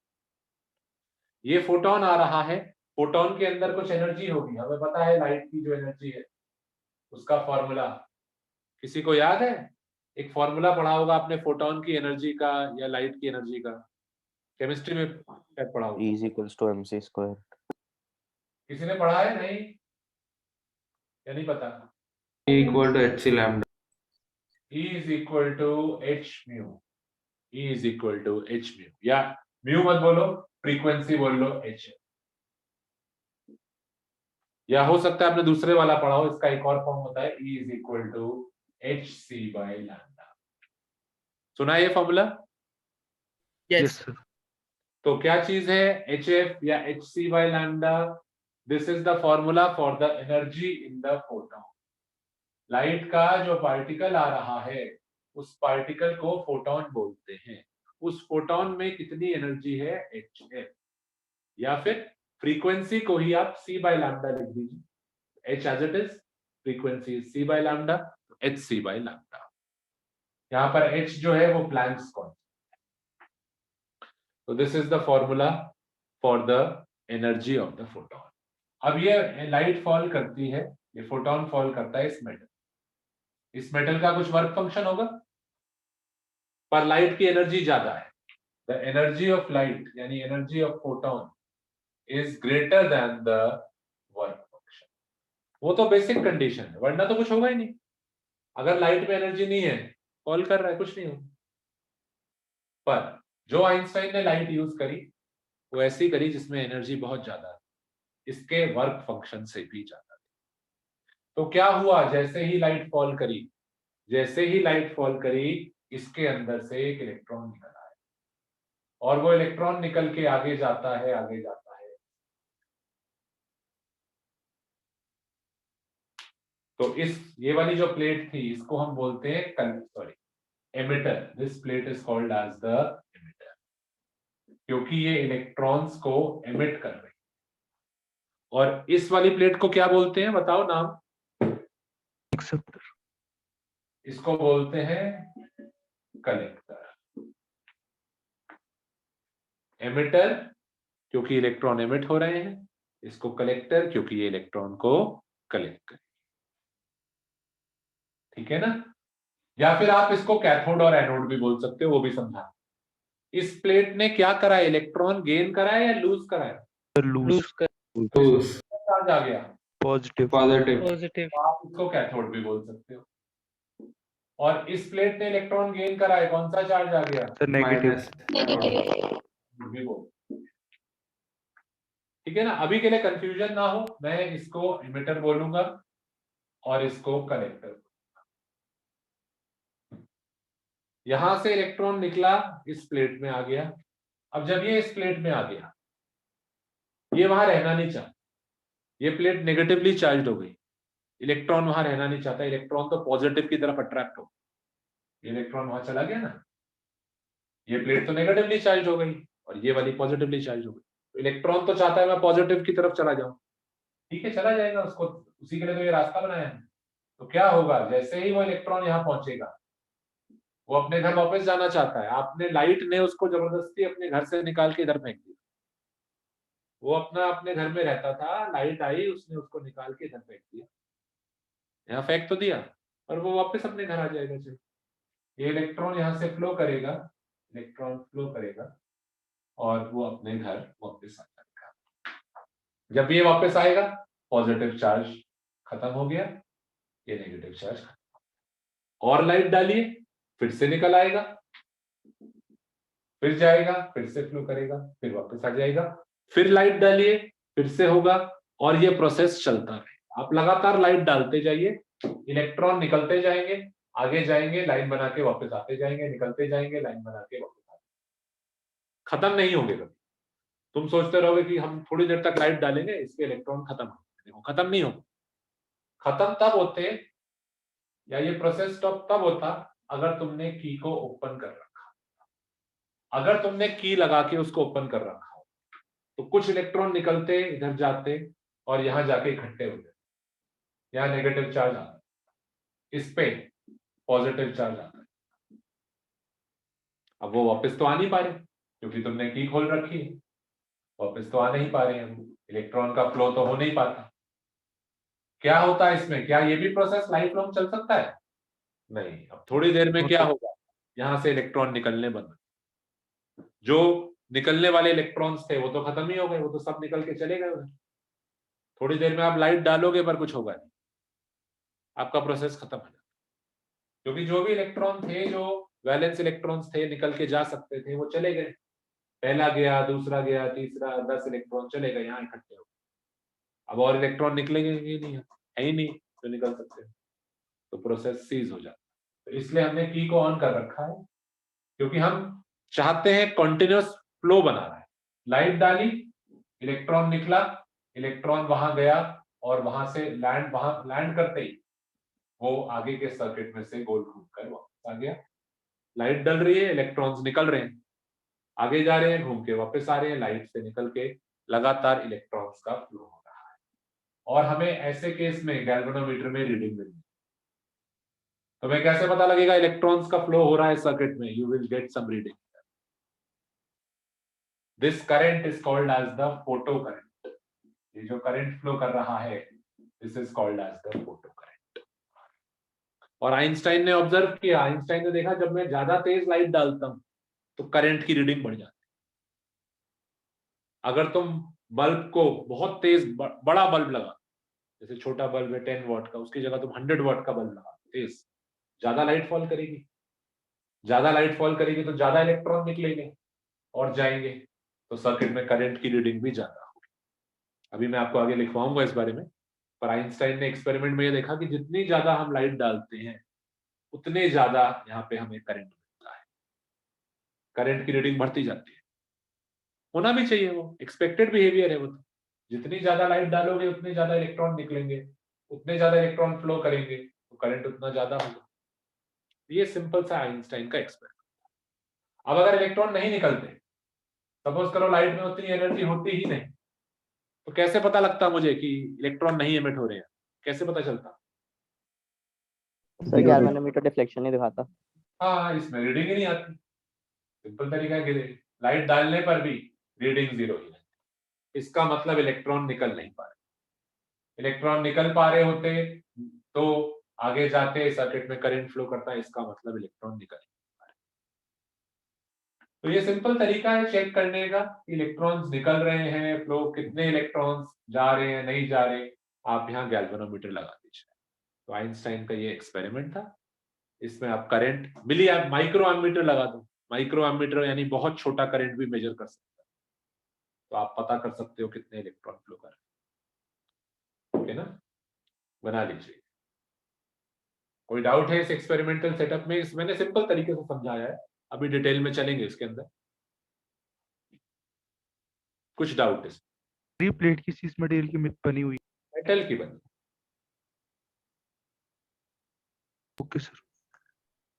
ये फोटोन आ रहा है, फोटोन के अंदर कुछ एनर्जी होगी, हमें पता है लाइट की जो एनर्जी है उसका फॉर्मूला किसी को याद है? एक फॉर्मूला पढ़ा होगा आपने फोटोन की एनर्जी का या लाइट की एनर्जी का, केमिस्ट्री में शायद पढ़ा होगा। E is equals to mc square. किसी ने पढ़ा है? नहीं या नहीं पता? E equal to hc lambda. E is equal to h mu. E is equal to h mu, या mu मत बोलो, फ्रीक्वेंसी बोल लो h, या हो सकता है आपने दूसरे वाला पढ़ा हो, इसका एक और फॉर्म होता है E is equal to hc by lambda। सुना है ये फॉर्मूला? यस तो क्या चीज है hf या hc by lambda? This is the formula for the energy in the photon. Light का जो पार्टिकल आ रहा है, उस पार्टिकल को फोटोन बोलते हैं। उस फोटोन में कितनी एनर्जी है? hf। या फिर फ्रीक्वेंसी को ही आप c बाय लैम्डा लिख दीजिए, h as it is, frequency c by lambda, h c by lambda. यहाँ पर h जो है वो प्लैंक्स कांस्टेंट। तो this is the formula for the energy of the photon. अब ये लाइट फॉल करती है, ये फोटोन फॉल करता है इस मेटल का कुछ वर्क फंक्शन होगा, पर लाइट की एनर्जी ज्यादा है। द एनर्जी ऑफ लाइट यानी energy of photon is greater than the work function. वो तो बेसिक कंडीशन है, वरना तो कुछ होगा ही नहीं। अगर लाइट में एनर्जी नहीं है, फॉल कर रहा है, कुछ नहीं होगा। पर जो आइंस्टाइन ने लाइट यूज करी वो ऐसी करी जिसमें एनर्जी बहुत ज्यादा है, इसके वर्क फंक्शन से भी ज्यादा। तो क्या हुआ, जैसे ही लाइट फॉल करी, इसके अंदर से एक इलेक्ट्रॉन निकल आया और वो इलेक्ट्रॉन निकल के आगे जाता है। तो ये वाली जो प्लेट थी इसको हम बोलते हैं emitter. This plate is called as the emitter, क्योंकि ये इलेक्ट्रॉन्स को एमिट कर रही है। और इस वाली प्लेट को क्या बोलते हैं, बताओ नाम? एक्सेप्टर। इसको बोलते हैं कलेक्टर। एमिटर क्योंकि इलेक्ट्रॉन एमिट हो रहे हैं, इसको कलेक्टर क्योंकि ये इलेक्ट्रॉन को कलेक्ट करें। ठीक है ना? या फिर आप इसको कैथोड और एनोड भी बोल सकते हो, वो भी समझा। इस प्लेट ने क्या करा, इलेक्ट्रॉन गेन कराया या लूज कराया? लूज कर चार्ज आ गया पॉजिटिव। पॉजिटिव। आप इसको कैथोड भी बोल सकते हो। और इस प्लेट ने इलेक्ट्रॉन गेन कराया, कौन सा चार्ज आ गया? नेगेटिव। भी बोल। ठीक है ना? अभी के लिए कंफ्यूजन ना हो, मैं इसको एमिटर बोलूंगा और इसको कलेक्टर। यहां से इलेक्ट्रॉन निकला, इस प्लेट में आ गया। अब जब ये इस प्लेट में आ गया, ये वहां रहना नहीं चाहता, ये प्लेट नेगेटिवली चार्ज हो गई, इलेक्ट्रॉन वहां रहना नहीं चाहता। इलेक्ट्रॉन तो पॉजिटिव की तरफ अट्रैक्ट हो, इलेक्ट्रॉन वहां चला गया ना, ये प्लेट तो नेगेटिवली चार्ज हो गई और ये वाली पॉजिटिवली चार्ज हो गई। तो इलेक्ट्रॉन तो चाहता है मैं पॉजिटिव की तरफ चला जाऊं, ठीक है, चला जाएगा, उसको उसी के लिए तो ये रास्ता बनाया है। तो क्या होगा, जैसे ही वो इलेक्ट्रॉन यहाँ पहुंचेगा, वो अपने घर वापस जाना चाहता है। आपने लाइट ने उसको जबरदस्ती अपने घर से निकाल के इधर फेंक दिया। वो अपने घर में रहता था, लाइट आई, उसने उसको निकाल के इधर फेंक दिया। यहाँ फेंक तो दिया, और वो वापस अपने घर आ जाएगा। चलो, ये इलेक्ट्रॉन यहाँ से फ्लो करेगा, और वो अपने घर वापस आ जाएगा। जब ये वापस आएगा, पॉजिटिव चार्ज खत्म हो गया, ये नेगेटिव चार्ज खत्म हो गया। और लाइट डालिए, फिर से निकल आएगा, फिर जाएगा, फिर से फ्लो करेगा, फिर वापस आ जाएगा, फिर लाइट डालिए, फिर से होगा, और ये प्रोसेस चलता है। आप लगातार लाइट डालते जाइए, इलेक्ट्रॉन निकलते जाएंगे, आगे जाएंगे, लाइन बना के वापस आते जाएंगे, निकलते जाएंगे, लाइन बना के वापस आते, खत्म नहीं होंगे कभी। तुम सोचते रहोगे कि हम थोड़ी देर तक लाइट डालेंगे, इसके इलेक्ट्रॉन खत्म हो, खत्म नहीं होगा। खत्म तब होते, या ये प्रोसेस तब होता अगर तुमने की को ओपन कर रखा। अगर तुमने की लगा के उसको ओपन कर रखा हो, तो कुछ इलेक्ट्रॉन निकलते, इधर जाते, और यहां जाके इकट्ठे हो जाते। यहाँ नेगेटिव चार्ज आता है, इस पे पॉजिटिव चार्ज आता है। अब वो वापस तो आ नहीं पा रहे, क्योंकि तुमने की खोल रखी है, वापस तो आ नहीं पा रहे हैं, इलेक्ट्रॉन का फ्लो तो हो नहीं पाता। क्या होता है इसमें, क्या ये भी प्रोसेस लाइफ लॉन्ग चल सकता है? नहीं। अब थोड़ी देर में क्या होगा, यहां से इलेक्ट्रॉन निकलने बंद। जो निकलने वाले इलेक्ट्रॉन्स थे वो तो खत्म ही हो गए, वो तो सब निकल के चले गए उधर। थोड़ी देर में आप लाइट डालोगे पर कुछ होगा नहीं, आपका प्रोसेस खत्म हो जाता। क्योंकि जो भी इलेक्ट्रॉन थे, जो वैलेंस इलेक्ट्रॉन्स थे, निकल के जा सकते थे, वो चले गए। पहला गया, दूसरा गया, तीसरा, 10 इलेक्ट्रॉन चले गए, यहाँ इकट्ठे हो। अब और इलेक्ट्रॉन निकलेंगे ही नहीं, है ही नहीं जो निकल सकते, तो प्रोसेस सीज हो जाता है। तो इसलिए हमने की को ऑन कर रखा है, क्योंकि हम चाहते हैं कॉन्टिन्यूअस फ्लो बना रहा है। लाइट डाली, इलेक्ट्रॉन निकला, इलेक्ट्रॉन वहां गया, और वहां से लैंड करते ही वो आगे के सर्किट में से गोल घूमकर वापस आ गया। लाइट डल रही है, इलेक्ट्रॉन्स निकल रहे हैं, आगे जा रहे हैं, घूम के वापस आ रहे हैं, लाइट से निकल के लगातार इलेक्ट्रॉन्स का फ्लो हो रहा है, और हमें ऐसे केस में गैल्वेनोमीटर में रीडिंग मिलनी है। तो हमें कैसे पता लगेगा इलेक्ट्रॉन्स का फ्लो हो रहा है सर्किट में? You will get some reading. This current is called as the photo current. ये जो करंट फ्लो कर रहा है, this is called as the photo current. और आइंस्टाइन ने ऑब्जर्व किया, आइंस्टाइन ने देखा जब मैं ज्यादा तेज लाइट डालता हूं तो करंट की रीडिंग बढ़ जाती है। अगर तुम बल्ब को बहुत तेज बड़ा बल्ब लगा, जैसे छोटा बल्ब है 10 वॉट का, उसकी जगह तुम 100 वॉट का बल्ब लगा तेज, ज्यादा लाइट फॉल करेगी। ज्यादा लाइट फॉल करेगी तो ज्यादा इलेक्ट्रॉन निकलेंगे और जाएंगे, तो सर्किट में करंट की रीडिंग भी ज्यादा होगी। अभी मैं आपको आगे लिखवाऊंगा इस बारे में। पर आइंस्टाइन ने एक्सपेरिमेंट में ये देखा कि जितनी ज्यादा हम लाइट डालते हैं उतने ज्यादा यहाँ पे हमें करंट मिलता है, करंट की रीडिंग बढ़ती जाती है। होना भी चाहिए, वो एक्सपेक्टेड बिहेवियर है। वो तो जितनी ज्यादा लाइट डालोगे उतने ज्यादा इलेक्ट्रॉन निकलेंगे, उतने ज्यादा इलेक्ट्रॉन फ्लो करेंगे, तो करंट उतना ज्यादा होगा। ये सिंपल सा आइंस्टाइन का एक्सपेरिमेंट। अब अगर इलेक्ट्रॉन नहीं निकलते, सपोज करो लाइट में उतनी एनर्जी होती ही नहीं, तो कैसे पता लगता मुझे कि इलेक्ट्रॉन नहीं एमिट हो रहे हैं? कैसे पता चलता? सर गैल्वेनोमीटर डिफ्लेक्शन नहीं दिखाता। हाँ, इसमें रीडिंग ही नहीं आती। सिंपल तरीका है कि लाइट डालने पर भी रीडिंग जीरो ही है। इसका मतलब इलेक्ट्रॉन निकल नहीं पा रहे। इलेक्ट्रॉन निकल पा रहे होते तो आगे जाते सर्किट में करंट फ्लो करता है, इसका मतलब इलेक्ट्रॉन निकल नहीं पा रहे। तो ये सिंपल तरीका है चेक करने का, इलेक्ट्रॉन्स निकल रहे हैं, फ्लो कितने इलेक्ट्रॉन्स जा रहे हैं, नहीं जा रहे। आप यहाँ गैल्वेनोमीटर लगा दीजिए। तो आइंस्टाइन का ये एक्सपेरिमेंट था। इसमें आप करंट मिली, आप माइक्रो एमीटर लगा दो। माइक्रो एमीटर यानी बहुत छोटा करंट भी मेजर कर सकता है, तो आप पता कर सकते हो कितने इलेक्ट्रॉन फ्लो कर रहे हैं। ओके ना, बना लीजिए। कोई डाउट है इस एक्सपेरिमेंटल सेटअप में? मैंने सिंपल तरीके से समझाया है, अभी डिटेल में चलेंगे इसके अंदर। कुछ डाउट है? प्लेट किस चीज मटेरियल की बनी हुई? मेटल की बनी। Okay sir.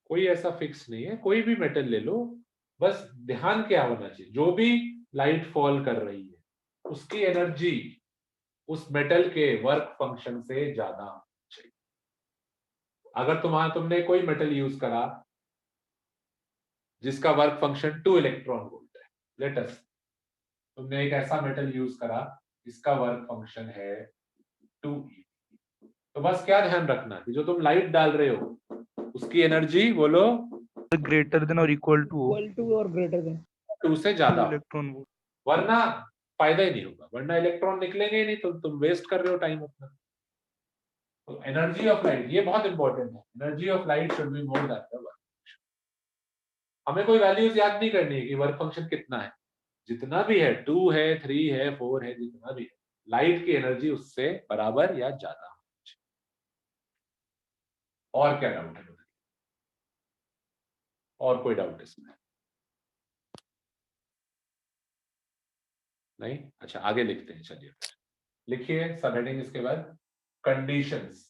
कोई ऐसा फिक्स नहीं है, कोई भी मेटल ले लो, बस ध्यान क्या होना चाहिए, जो भी लाइट फॉल कर रही है उसकी एनर्जी उस मेटल के वर्क फंक्शन से ज्यादा होनी चाहिए। अगर तुमने कोई मेटल यूज करा जिसका वर्क फंक्शन 2 इलेक्ट्रॉन वोल्ट है, लेट अस, तुमने एक ऐसा मेटल यूज करा जिसका वर्क फंक्शन है 2 eV, तो बस क्या ध्यान रखना कि जो तुम लाइट डाल रहे हो उसकी एनर्जी बोलो ग्रेटर देन और इक्वल टू और ग्रेटर देन 2 से ज्यादा हो, इलेक्ट्रॉन वोल्ट। वरना फायदा ही नहीं होगा, वरना इलेक्ट्रॉन निकलेंगे ही नहीं, तो तुम वेस्ट कर रहे हो टाइम अपना। तो एनर्जी ऑफ लाइट ये बहुत इंपॉर्टेंट है। Energy of light should be more than the work function. हमें कोई वैल्यूज याद नहीं करनी है कि वर्क फंक्शन कितना है, जितना भी है 2 है 3 है 4 है, जितना भी है, लाइट की एनर्जी उससे बराबर या ज्यादा होनी चाहिए। और क्या डाउट है? और कोई डाउट इसमें? नहीं? अच्छा, आगे लिखते हैं। चलिए लिखिए सब हेडिंग इसके बाद, conditions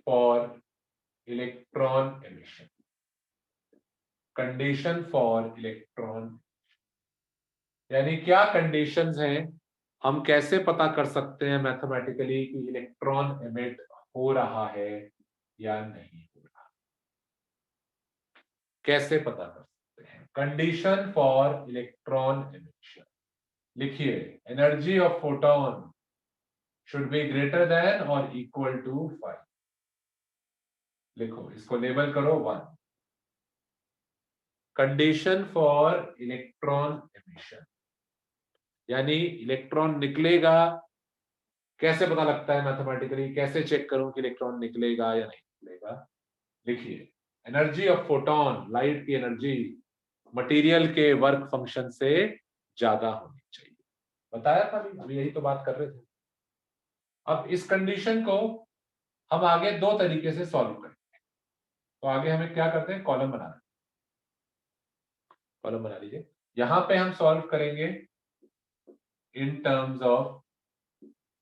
for electron emission. Condition for electron, यानी क्या कंडीशंस हैं, हम कैसे पता कर सकते हैं मैथमेटिकली कि इलेक्ट्रॉन एमिट हो रहा है या नहीं हो रहा, कैसे पता कर सकते हैं? कंडीशन फॉर इलेक्ट्रॉन एमिशन लिखिए, energy of photon should be greater than or equal to 5। लिखो, इसको लेबल करो 1। कंडीशन फॉर इलेक्ट्रॉन एमिशन यानी इलेक्ट्रॉन निकलेगा, कैसे पता लगता है मैथमेटिकली, कैसे चेक करूं कि इलेक्ट्रॉन निकलेगा या नहीं निकलेगा? लिखिए, एनर्जी ऑफ फोटोन, लाइट की एनर्जी मटेरियल के वर्क फंक्शन से ज्यादा होनी चाहिए। बताया था अभी यही तो बात कर रहे थे। अब इस कंडीशन को हम आगे 2 तरीके से सॉल्व करेंगे। तो आगे हमें क्या करते हैं, कॉलम बनाना। कॉलम बना लीजिए। यहां पे हम सॉल्व करेंगे इन टर्म्स ऑफ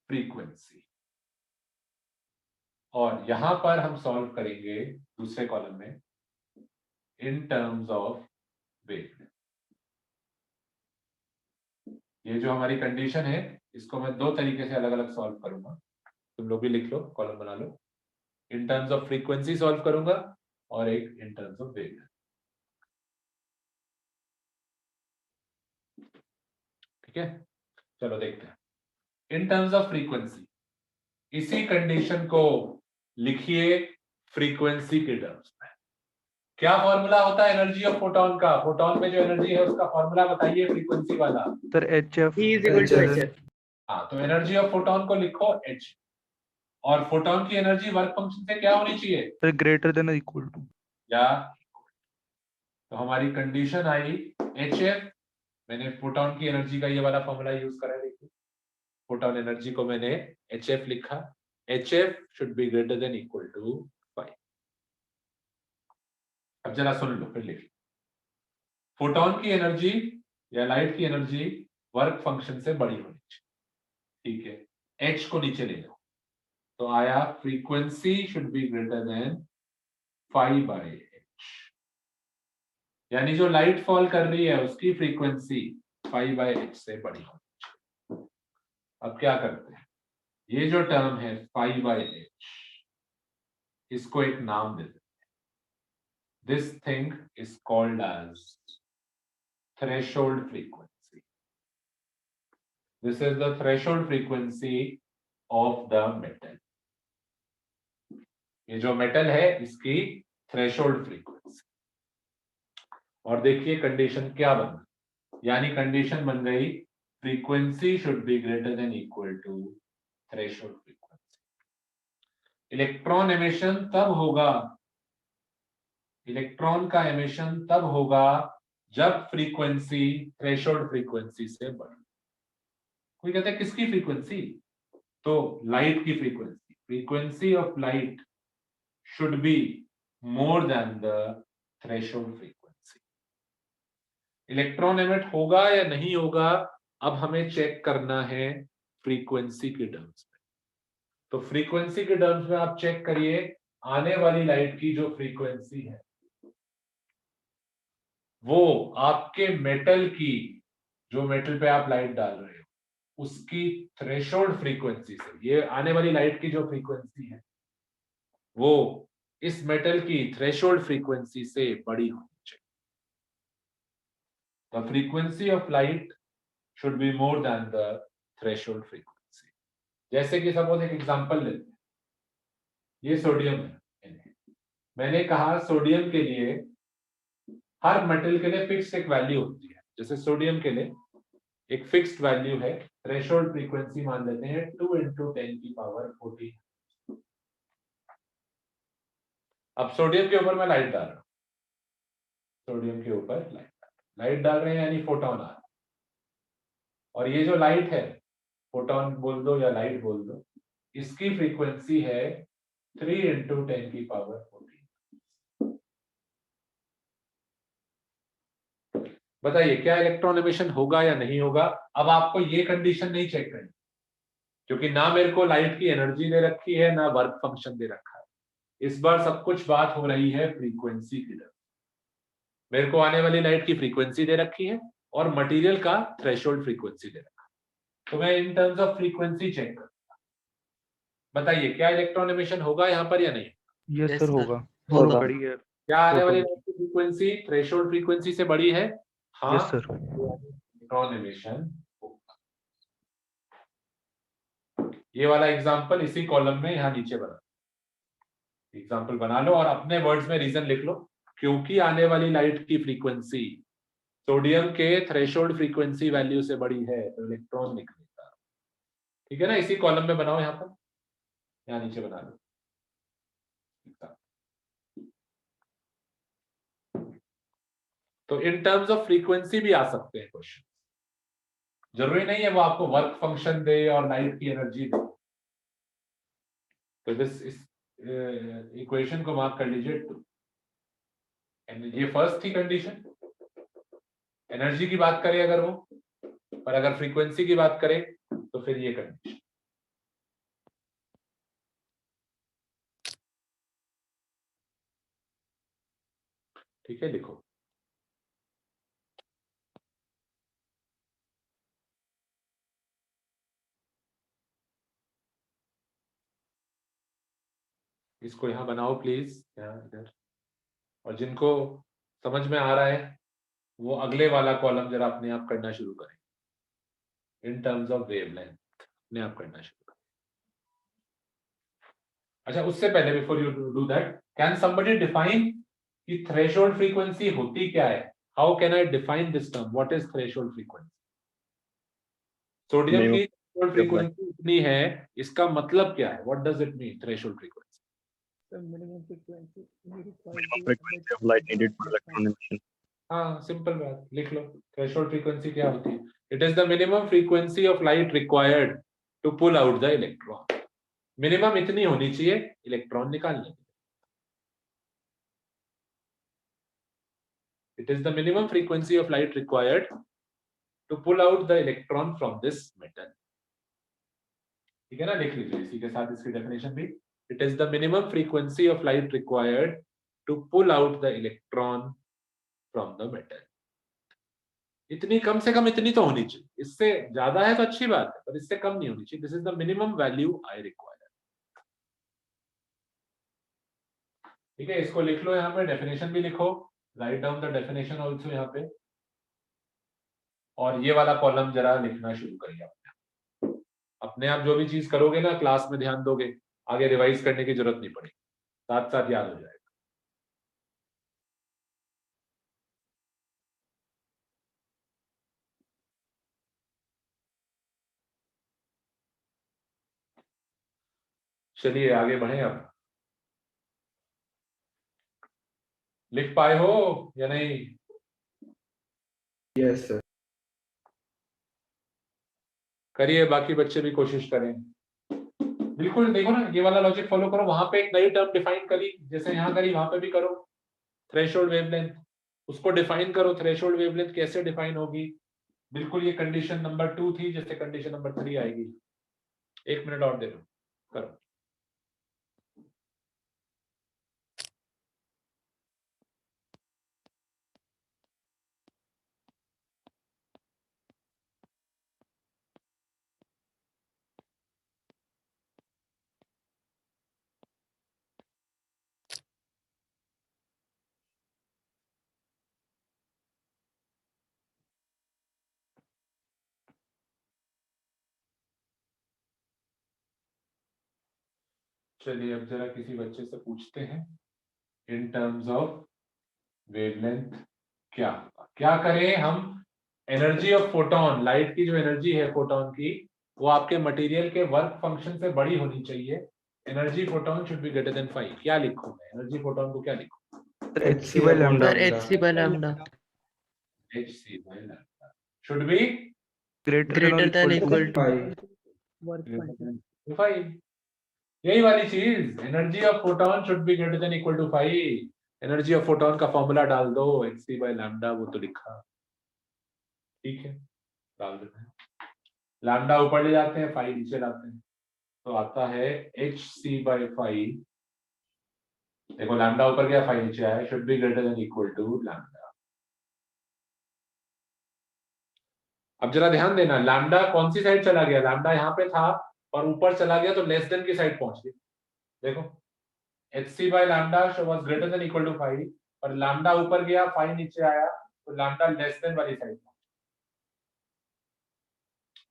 फ्रीक्वेंसी, और यहां पर हम सॉल्व करेंगे दूसरे कॉलम में इन टर्म्स ऑफ वेवलेंथ। ये जो हमारी कंडीशन है इसको मैं दो तरीके से अलग अलग सॉल्व करूंगा, तुम लोग भी लिख लो, कॉलम बना लो। In terms of frequency solve करूंगा और एक इन टर्म्स ऑफ वेव। ठीक है, चलो देखते हैं। इन टर्म्स ऑफ फ्रीक्वेंसी इसी कंडीशन को लिखिए फ्रीक्वेंसी के टर्म्स में। क्या फॉर्मूला होता है एनर्जी ऑफ फोटोन का? फोटोन में जो एनर्जी है उसका फॉर्मूला बताइए फ्रीक्वेंसी वाला। Sir HF E is equal to HF. हाँ, तो एनर्जी ऑफ फोटोन को लिखो H, और फोटोन की एनर्जी वर्क फंक्शन से क्या होनी चाहिए? Sir greater than equal to या तो हमारी कंडीशन आई HF, मैंने फोटोन की एनर्जी का ये वाला फॉर्मूला यूज करा है, देखिए फोटोन एनर्जी को मैंने HF लिखा, HF should be greater than equal to 5। अब जरा सुन लो फिर लिख। फोटोन की एनर्जी या लाइट की एनर्जी वर्क फंक्शन से बड़ी होनी चाहिए, ठीक है। H को नीचे ले जाओ, तो आया frequency should be greater then 5/h, यानी जो लाइट फॉल कर रही है उसकी फ्रीक्वेंसी 5/h से बड़ी होनी चाहिए। अब क्या करते हैं, ये जो टर्म है 5/h, इसको एक नाम देते हैं। This thing is called as threshold frequency. This is the threshold frequency of the metal. ये जो मेटल है इसकी थ्रेशोल्ड फ्रीक्वेंसी। और देखिए कंडीशन क्या बन गई, यानी कंडीशन बन गई frequency should be greater than equal to threshold frequency. Electron emission तब होगा, इलेक्ट्रॉन का एमिशन तब होगा जब फ्रीक्वेंसी थ्रेशोल्ड फ्रीक्वेंसी से बढ़े। कोई कहता है किसकी फ्रीक्वेंसी? तो लाइट की frequency. Frequency of light should be more than the threshold frequency. Electron emit होगा या नहीं होगा, अब हमें चेक करना है फ्रीक्वेंसी के टर्म्स में। तो फ्रीक्वेंसी के टर्म्स में आप चेक करिए, आने वाली लाइट की जो फ्रीक्वेंसी है वो आपके मेटल की, जो मेटल पे आप लाइट डाल रहे हो उसकी थ्रेशोल्ड फ्रीक्वेंसी से, ये आने वाली लाइट की जो फ्रीक्वेंसी है वो इस मेटल की थ्रेशोल्ड फ्रीक्वेंसी से बड़ी होनी चाहिए। The frequency of light should be more than the threshold frequency. जैसे कि सपोज एक एग्जांपल लेते हैं, ये सोडियम है, मैंने कहा सोडियम के लिए हर मेटल के लिए फिक्स एक वैल्यू होती है। जैसे सोडियम के लिए एक फिक्स्ड वैल्यू है, थ्रेशोल्ड फ्रीक्वेंसी मान लेते हैं 2 × 10⁻14। अब सोडियम के ऊपर मैं लाइट डाल रहा हूं, सोडियम के ऊपर लाइट डाल रहे हैं यानी फोटोन आ रहा है, और ये जो लाइट है, फोटोन बोल दो या लाइट बोल दो, इसकी फ्रीक्वेंसी है 3 × 10⁻14। बताइए क्या इलेक्ट्रॉन एमिशन होगा या नहीं होगा? अब आपको ये कंडीशन नहीं चेक करनी, क्योंकि ना मेरे को लाइट की एनर्जी दे रखी है ना वर्क फंक्शन दे रखा है। इस बार सब कुछ बात हो रही है फ्रीक्वेंसी की तरफ। मेरे को आने वाली लाइट की फ्रीक्वेंसी दे रखी है और मटेरियल का थ्रेशोल्ड फ्रीक्वेंसी दे रखा है, तो मैं in terms of frequency check करूंगा। बताइए क्या इलेक्ट्रॉन एमिशन होगा यहाँ पर या नहीं? यस सर होगा, होगा। बड़ी है। क्या आने वाली फोटो लाइट की फ्रीक्वेंसी थ्रेशोल्ड फ्रीक्वेंसी से बड़ी है? हाँ, यस सर। इलेक्ट्रॉन एमिशन होगा। ये वाला एग्जांपल इसी कॉलम में यहाँ नीचे बना, एग्जांपल बना लो और अपने वर्ड्स में रीजन लिख लो। क्योंकि आने वाली लाइट की फ्रीक्वेंसी सोडियम के थ्रेशोल्ड फ्रीक्वेंसी वैल्यू से बड़ी है तो इलेक्ट्रॉन निकलेगा। ठीक है ना, इसी कॉलम में बनाओ, यहाँ पर, यहाँ नीचे बना लो। तो इन टर्म्स ऑफ फ्रीक्वेंसी भी आ सकते हैं क्वेश्चन, जरूरी नहीं है वो आपको वर्क फंक्शन दे और लाइट की एनर्जी दे। तो इस इक्वेशन को मार्क कर लीजिए 2। ये फर्स्ट थी कंडीशन, एनर्जी की बात करें अगर वो, पर अगर फ्रीक्वेंसी की बात करें तो फिर ये कंडीशन। ठीक है, लिखो। इसको यहाँ बनाओ प्लीज, यहाँ इधर। और जिनको समझ में आ रहा है वो अगले वाला कॉलम जरा अपने आप करना शुरू करें, इन टर्म्स ऑफ वेवलेंथ अपने आप करना शुरू करें। अच्छा, उससे पहले before you do that, can somebody define कि थ्रेशोल्ड फ्रीक्वेंसी होती क्या है? How can I define this term? What is threshold frequency? Sodium की थ्रेशोल्ड फ्रीक्वेंसी इतनी है, इसका मतलब क्या है? What does it mean threshold frequency? The minimum frequency minimum frequency of light needed for electron emission. हाँ, सिंपल बात, लिख लो। थ्रेशोल्ड फ्रीक्वेंसी क्या होती है? It is the minimum frequency of light required to pull out the electron. Minimum इतनी होनी चाहिए इलेक्ट्रॉन निकालने के लिए। It is the minimum frequency of light required to pull out the electron from this metal. ठीक है ना, लिख लीजिए इसी के साथ इसकी डेफिनेशन भी। It is the minimum frequency of light required to pull out the electron from the metal. इतनी, कम से कम इतनी तो होनी चाहिए। इससे ज्यादा है तो अच्छी बात है, पर इससे कम नहीं होनी चाहिए। This is the minimum value I require. ठीक है, इसको लिख लो, यहाँ पे डेफिनेशन भी लिखो, write down the definition also यहाँ पे। और ये वाला कॉलम जरा लिखना शुरू करिए अपने आप। जो भी चीज करोगे ना क्लास में ध्यान दोगे, आगे रिवाइज करने की जरूरत नहीं पड़ेगी, साथ साथ याद हो जाएगा। चलिए आगे बढ़े। अब लिख पाए हो या नहीं? Yes sir. करिए, बाकी बच्चे भी कोशिश करें। बिल्कुल देखो ना, ये वाला लॉजिक फॉलो करो। वहां पे एक नई टर्म डिफाइन करी, जैसे यहाँ करी वहां पे भी करो। थ्रेशोल्ड वेवलेंथ, उसको डिफाइन करो। थ्रेशोल्ड वेवलेंथ कैसे डिफाइन होगी? बिल्कुल ये कंडीशन नंबर 2 थी, जैसे कंडीशन नंबर 3 आएगी। 1 मिनट और दे दो, करो। चलिए अब जरा किसी बच्चे से पूछते हैं, इन टर्म्स ऑफ वेवलेंथ क्या करें हम? एनर्जी ऑफ फोटोन, लाइट की जो एनर्जी है फोटोन की, वो आपके मटेरियल के वर्क फंक्शन से बड़ी होनी चाहिए। Energy photon should be greater than 5। क्या लिखूं मैं एनर्जी फोटोन को? क्या लिखूं? hc by lambda hc by lambda hc by lambda should be greater than or equal to 5. work function. 5। यही वाली चीज, energy of photon should be greater than equal to 5। Energy of photon का formula डाल दो, hc by lambda, वो तो लिखा। ठीक है, डाल देते हैं। लैम्डा ऊपर ले जाते हैं, 5 नीचे लाते हैं, तो आता है hc by 5। देखो लैम्डा ऊपर गया, 5 नीचे आया, should be greater than equal to lambda. अब जरा ध्यान देना, लैम्डा कौन सी साइड चला गया? लैम्डा यहाँ पे था और ऊपर चला गया तो लेस देन की साइड पहुंच गई। देखो hc by lambda was greater than equal to 5, और लैम्डा ऊपर गया, 5 नीचे आया, तो लैम्डा लेस देन वाली साइड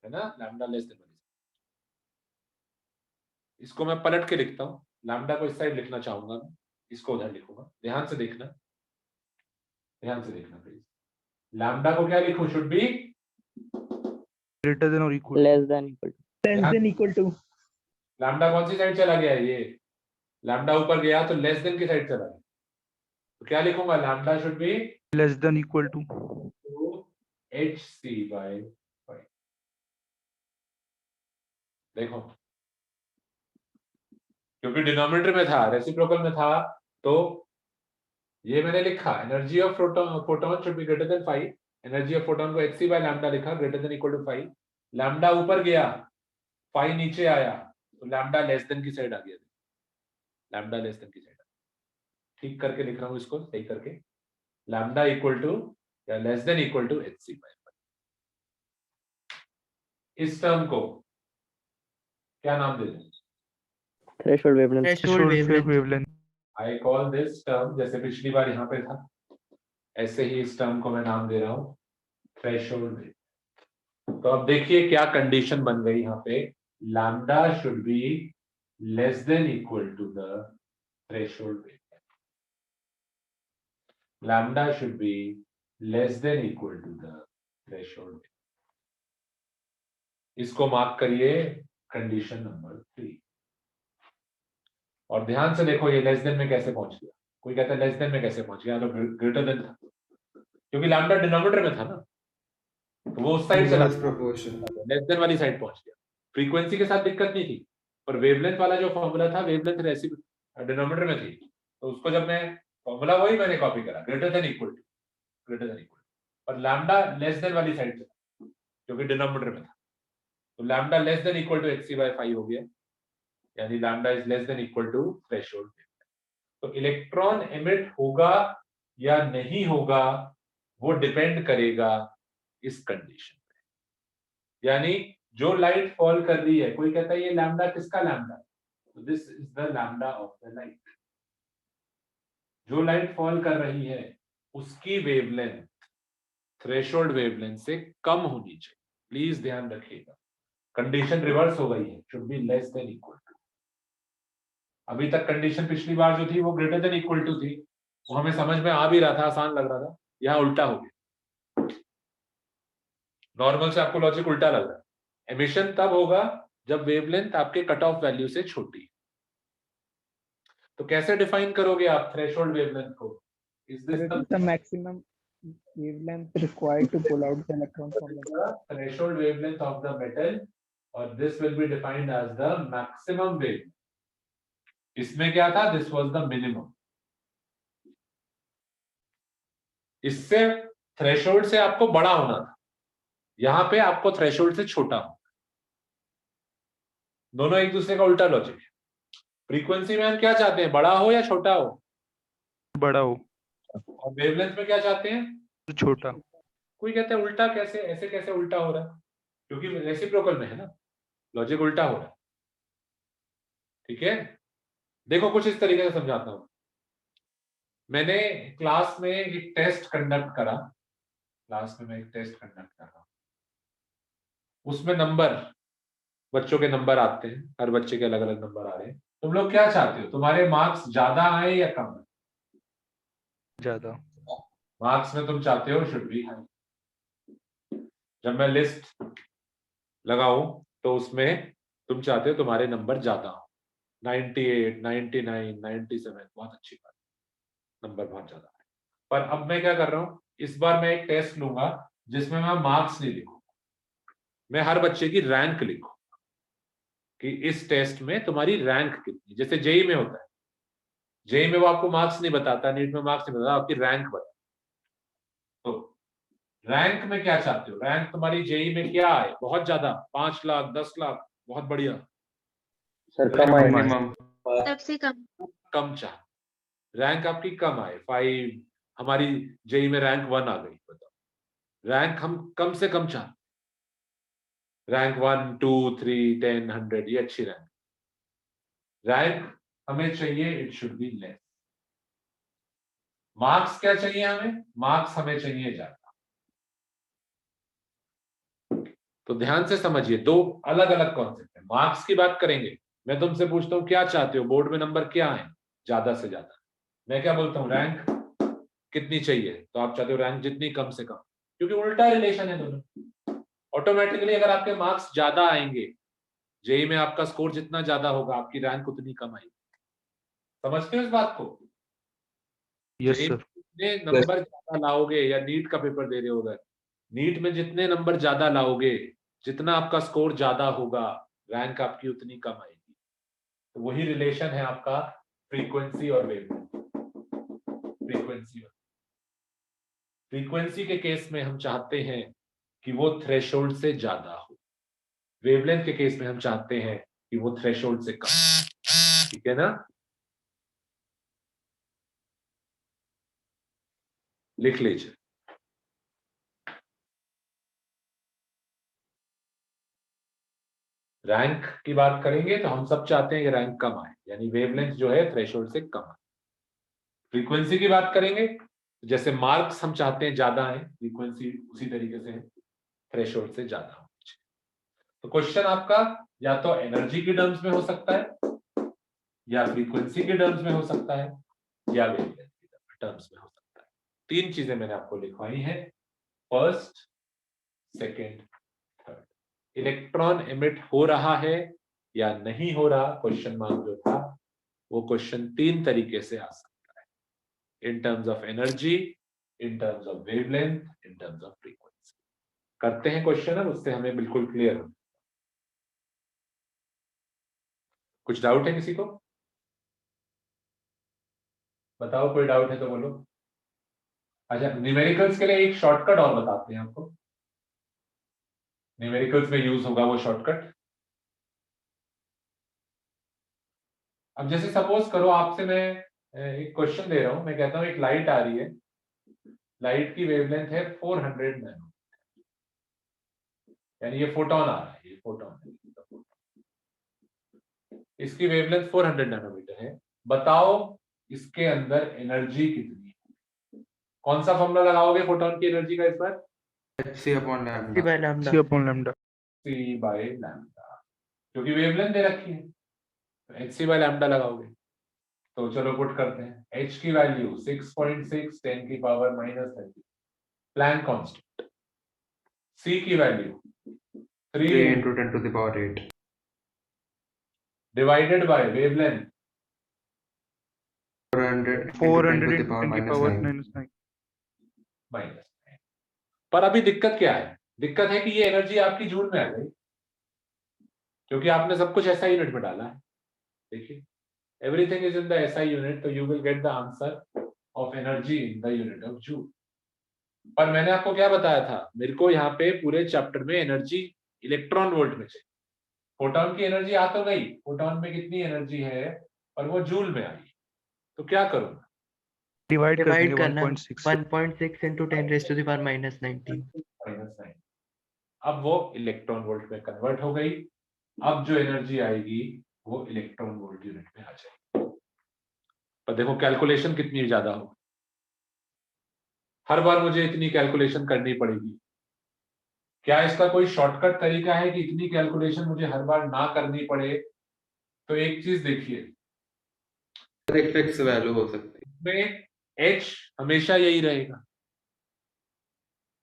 है ना, लैम्डा लेस देन वाली। इसको मैं पलट के लिखता हूँ, लैम्डा को इस साइड लिखना चाहूंगा मैं, इसको उधर लिखूंगा। ध्यान से देखना, ध्यान से देखना प्लीज। लैम्डा को क्या लिखूं? Should be greater than or equal less than equal to Less than equal to. Lambda कौन सी साइड चला गया है? ये लैम्डा ऊपर गया तो लेस देन की साइड चला गया, तो क्या लिखूंगा? Lambda should B less than equal to hc by 5। देखो क्योंकि डिनोमिनेटर में था, रेसिप्रोकल में था, तो ये मैंने लिखा energy of photon should be greater than 5। Energy of photon को hc by lambda लिखा, greater than equal to 5। Lambda ऊपर गया, 5 नीचे आया, तो लैम्डा लेस देन की साइड आ गया। लैम्डा लेस देन की साइड, ठीक करके लिख रहा हूं इसको, सही करके। लैम्डा इक्वल टू या less than equal to hc by 5। इस टर्म को क्या नाम दे दें? Threshold wavelength. Threshold wavelength. I call this term, जैसे पिछली बार यहाँ पे था ऐसे ही इस टर्म को मैं नाम दे रहा हूँ थ्रेशोल्ड वेव। तो अब देखिए क्या कंडीशन बन गई यहाँ पे, lambda should be less than equal to the threshold wave. Lambda should be less than equal to the threshold wave. इसको मार्क करिए कंडीशन नंबर 3। और ध्यान से देखो ये लेस देन में कैसे पहुंच गया। कोई कहता है लेस देन में कैसे पहुंच गया, तो ग्रेटर देन था क्योंकि लैम्डा डिनोमिनेटर में था ना, तो वो उस साइड चला लेस देन वाली साइड पहुंच गया। फ्रीक्वेंसी के साथ दिक्कत नहीं थी, पर वेवलेंथ वाला जो फॉर्मूला था, वेवलेंथ ऐसी डिनोमिनेटर में थी, तो उसको जब मैं फॉर्मूला वही मैंने कॉपी करा, greater than equal to, greater than equal, पर लैम्डा लेस देन वाली साइड चला क्योंकि डिनोमिनेटर में था, तो lambda less than equal to hc/5 हो गया, यानी lambda is less than equal to threshold. तो इलेक्ट्रॉन एमिट होगा या नहीं होगा वो डिपेंड करेगा इस कंडीशन पे। यानी जो लाइट फॉल कर रही है, कोई कहता है ये लैम्डा किसका लैम्डा, तो this is the lambda of the light. जो लाइट फॉल कर रही है उसकी वेवलेंथ थ्रेशोल्ड वेवलेंथ से कम होनी चाहिए। प्लीज ध्यान रखिएगा, कंडीशन रिवर्स हो गई है, should be less than equal to. अभी तक कंडीशन पिछली बार जो थी वो ग्रेटर देन इक्वल टू थी, वो हमें समझ में आ भी रहा था, आसान लग रहा था। यहाँ उल्टा हो गया, नॉर्मल से आपको लॉजिक उल्टा लग रहा है। एमिशन तब होगा जब वेवलेंथ आपके कट ऑफ वैल्यू से छोटी। तो कैसे डिफाइन करोगे आप थ्रेशोल्ड वेवलेंथ को? Is this It is the maximum wavelength required to pull out the electron from the threshold wavelength of the metal, or this will be defined as the maximum wavelength. इसमें क्या था? This was the minimum. इससे threshold से आपको बड़ा होना था, यहां पे आपको थ्रेशोल्ड से छोटा हो। दोनों एक दूसरे का उल्टा लॉजिक है। फ्रीक्वेंसी में हम क्या चाहते हैं, बड़ा हो या छोटा हो? बड़ा हो। और वेवलेंथ में क्या चाहते हैं? तो छोटा। कोई कहता है उल्टा कैसे, ऐसे कैसे उल्टा हो रहा है? क्योंकि रेसिप्रोकल में है ना, लॉजिक उल्टा हो रहा है। ठीक है, देखो कुछ इस तरीके से समझाता हूं। मैंने क्लास में एक टेस्ट कंडक्ट करा, उसमें नंबर, बच्चों के नंबर आते हैं, हर बच्चे के अलग अलग नंबर आ रहे हैं। तुम लोग क्या चाहते हो, तुम्हारे मार्क्स ज्यादा आए या कम? ज्यादा। मार्क्स में तुम चाहते हो शुड बी हाई। जब मैं लिस्ट लगाऊं तो उसमें तुम चाहते हो तुम्हारे नंबर ज्यादा हो, 98, 99, 97, बहुत अच्छी बात, नंबर बहुत ज्यादा है। पर अब मैं क्या कर रहा हूं, इस बार मैं एक टेस्ट लूंगा जिसमें मैं मार्क्स नहीं लिखूंगा, मैं हर बच्चे की रैंक लिखूंगा कि इस टेस्ट में तुम्हारी रैंक कितनी। जैसे जेई में होता है, जेई में वो आपको मार्क्स नहीं बताता, नीट में मार्क्स नहीं बताता, आपकी रैंक बताता। तो रैंक में क्या चाहते हो, रैंक तुम्हारी जेई में क्या आए, बहुत ज्यादा, 5 लाख, 10 लाख, बहुत बढ़िया। सर कम आए। मिनिमम सबसे कम। कम चाह, रैंक आपकी कम आए, 5, हमारी जेई में रैंक 1 आ गई, बताओ, रैंक हम कम से कम चाह, रैंक 1, 2, 3, 10, 100, ये अच्छी रैंक। रैंक हमें चाहिए it should be less. Marks क्या चाहिए हमें, मार्क्स हमें चाहिए ज्यादा। तो ध्यान से समझिए, दो अलग अलग कॉन्सेप्ट है। मार्क्स की बात करेंगे, मैं तुमसे पूछता हूं क्या चाहते हो, बोर्ड में नंबर क्या है, ज्यादा से ज्यादा। मैं क्या बोलता हूं, रैंक कितनी चाहिए, तो आप चाहते हो रैंक जितनी कम से कम, क्योंकि उल्टा रिलेशन है दोनों। ऑटोमेटिकली अगर आपके मार्क्स ज्यादा आएंगे, जेई में आपका स्कोर जितना ज्यादा होगा, आपकी रैंक उतनी कम आएगी। समझते हो इस बात को? यस जेई में सर। जितने नंबर ज्यादा लाओगे, या नीट का पेपर दे रहे होगा, नीट में जितने नंबर ज्यादा लाओगे, जितना आपका स्कोर ज्यादा होगा, रैंक आपकी उतनी कम आएगी। तो वही रिलेशन है आपका फ्रीक्वेंसी और वेवलेंथ। फ्रीक्वेंसी के केस में हम चाहते हैं कि वो थ्रेशोल्ड से ज्यादा हो, वेवलेंथ के केस में हम चाहते हैं कि वो थ्रेशोल्ड से कम। ठीक है ना, लिख लीजिए। रैंक की बात करेंगे तो हम सब चाहते हैं कि रैंक कम आए, यानी वेवलेंथ जो है थ्रेशोल्ड से कम आए। फ्रीक्वेंसी की बात करेंगे जैसे मार्क्स हम चाहते हैं ज्यादा आए, फ्रीक्वेंसी उसी तरीके से है, थ्रेशोल्ड से ज्यादा हो। तो क्वेश्चन आपका या तो एनर्जी की टर्म्स में हो सकता है, या फ्रीक्वेंसी के टर्म्स में हो सकता है, या वेवलेंथ के टर्म्स में हो सकता है। तीन चीजें मैंने आपको लिखवाई हैं, first, second, third. Electron emit हो रहा है या नहीं हो रहा, क्वेश्चन मार्क जो था वो क्वेश्चन तीन तरीके से आ सकता है, इन terms of energy, in terms of wavelength, in terms of frequency. करते हैं क्वेश्चन, अब उससे हमें बिल्कुल क्लियर हो। कुछ डाउट है किसी को? बताओ, कोई डाउट है तो बोलो। अच्छा, न्यूमेरिकल्स के लिए एक शॉर्टकट और बताते हैं आपको, न्यूमेरिकल्स में यूज होगा वो शॉर्टकट। अब जैसे सपोज करो आपसे मैं एक क्वेश्चन दे रहा हूं, मैं कहता हूं एक लाइट आ रही है, लाइट की वेवलेंथ है 400 नैनो, यानी ये फोटोन आ रहा है, ये फोटोन है, इसकी वेवलेंथ 400 नैनोमीटर है। बताओ इसके अंदर एनर्जी कितनी है? कौन सा फॉर्मूला लगाओगे फोटोन की एनर्जी का इस बार? C upon lambda. C upon lambda. C by lambda, क्योंकि वेवलेंथ दे रखी है तो hc बाय लैम्डा लगाओगे। तो चलो पुट करते हैं, h की वैल्यू 6.6 10 की पावर -30 प्लैंक कांस्टेंट, c की value 3 3 into 10 to the power 8. Divided by wavelength 400 into 10 400 to the into power 10 की minus power 9. -9. -9। पर अभी दिक्कत क्या है? दिक्कत है कि ये एनर्जी आपकी जूल में आ गई, क्योंकि आपने सब कुछ SI यूनिट में डाला है। देखिए, everything is in the SI unit, तो you will get the answer of energy in the unit of joule. पर मैंने आपको क्या बताया था, मेरे को यहाँ पे पूरे चैप्टर में एनर्जी इलेक्ट्रॉन वोल्ट में चाहिए। फोटोन की एनर्जी आ तो गई, फोटोन में कितनी एनर्जी है, पर वो जूल में आई, तो क्या करूंगा? डिवाइड कर देंगे करना 1.6 से। 1.6 into 10 raised to the power -19. -9। अब वो इलेक्ट्रॉन वोल्ट में कन्वर्ट हो गई। अब जो एनर्जी आएगी वो इलेक्ट्रॉन वोल्ट यूनिट में आ जाएगी। पर देखो कैलकुलेशन कितनी ज्यादा हो, हर बार मुझे इतनी कैलकुलेशन करनी पड़ेगी। क्या इसका कोई शॉर्टकट तरीका है कि इतनी कैलकुलेशन मुझे हर बार ना करनी पड़े? तो एक चीज देखिए, एक फिक्स वैल्यू हो सकती है। में H हमेशा यही रहेगा,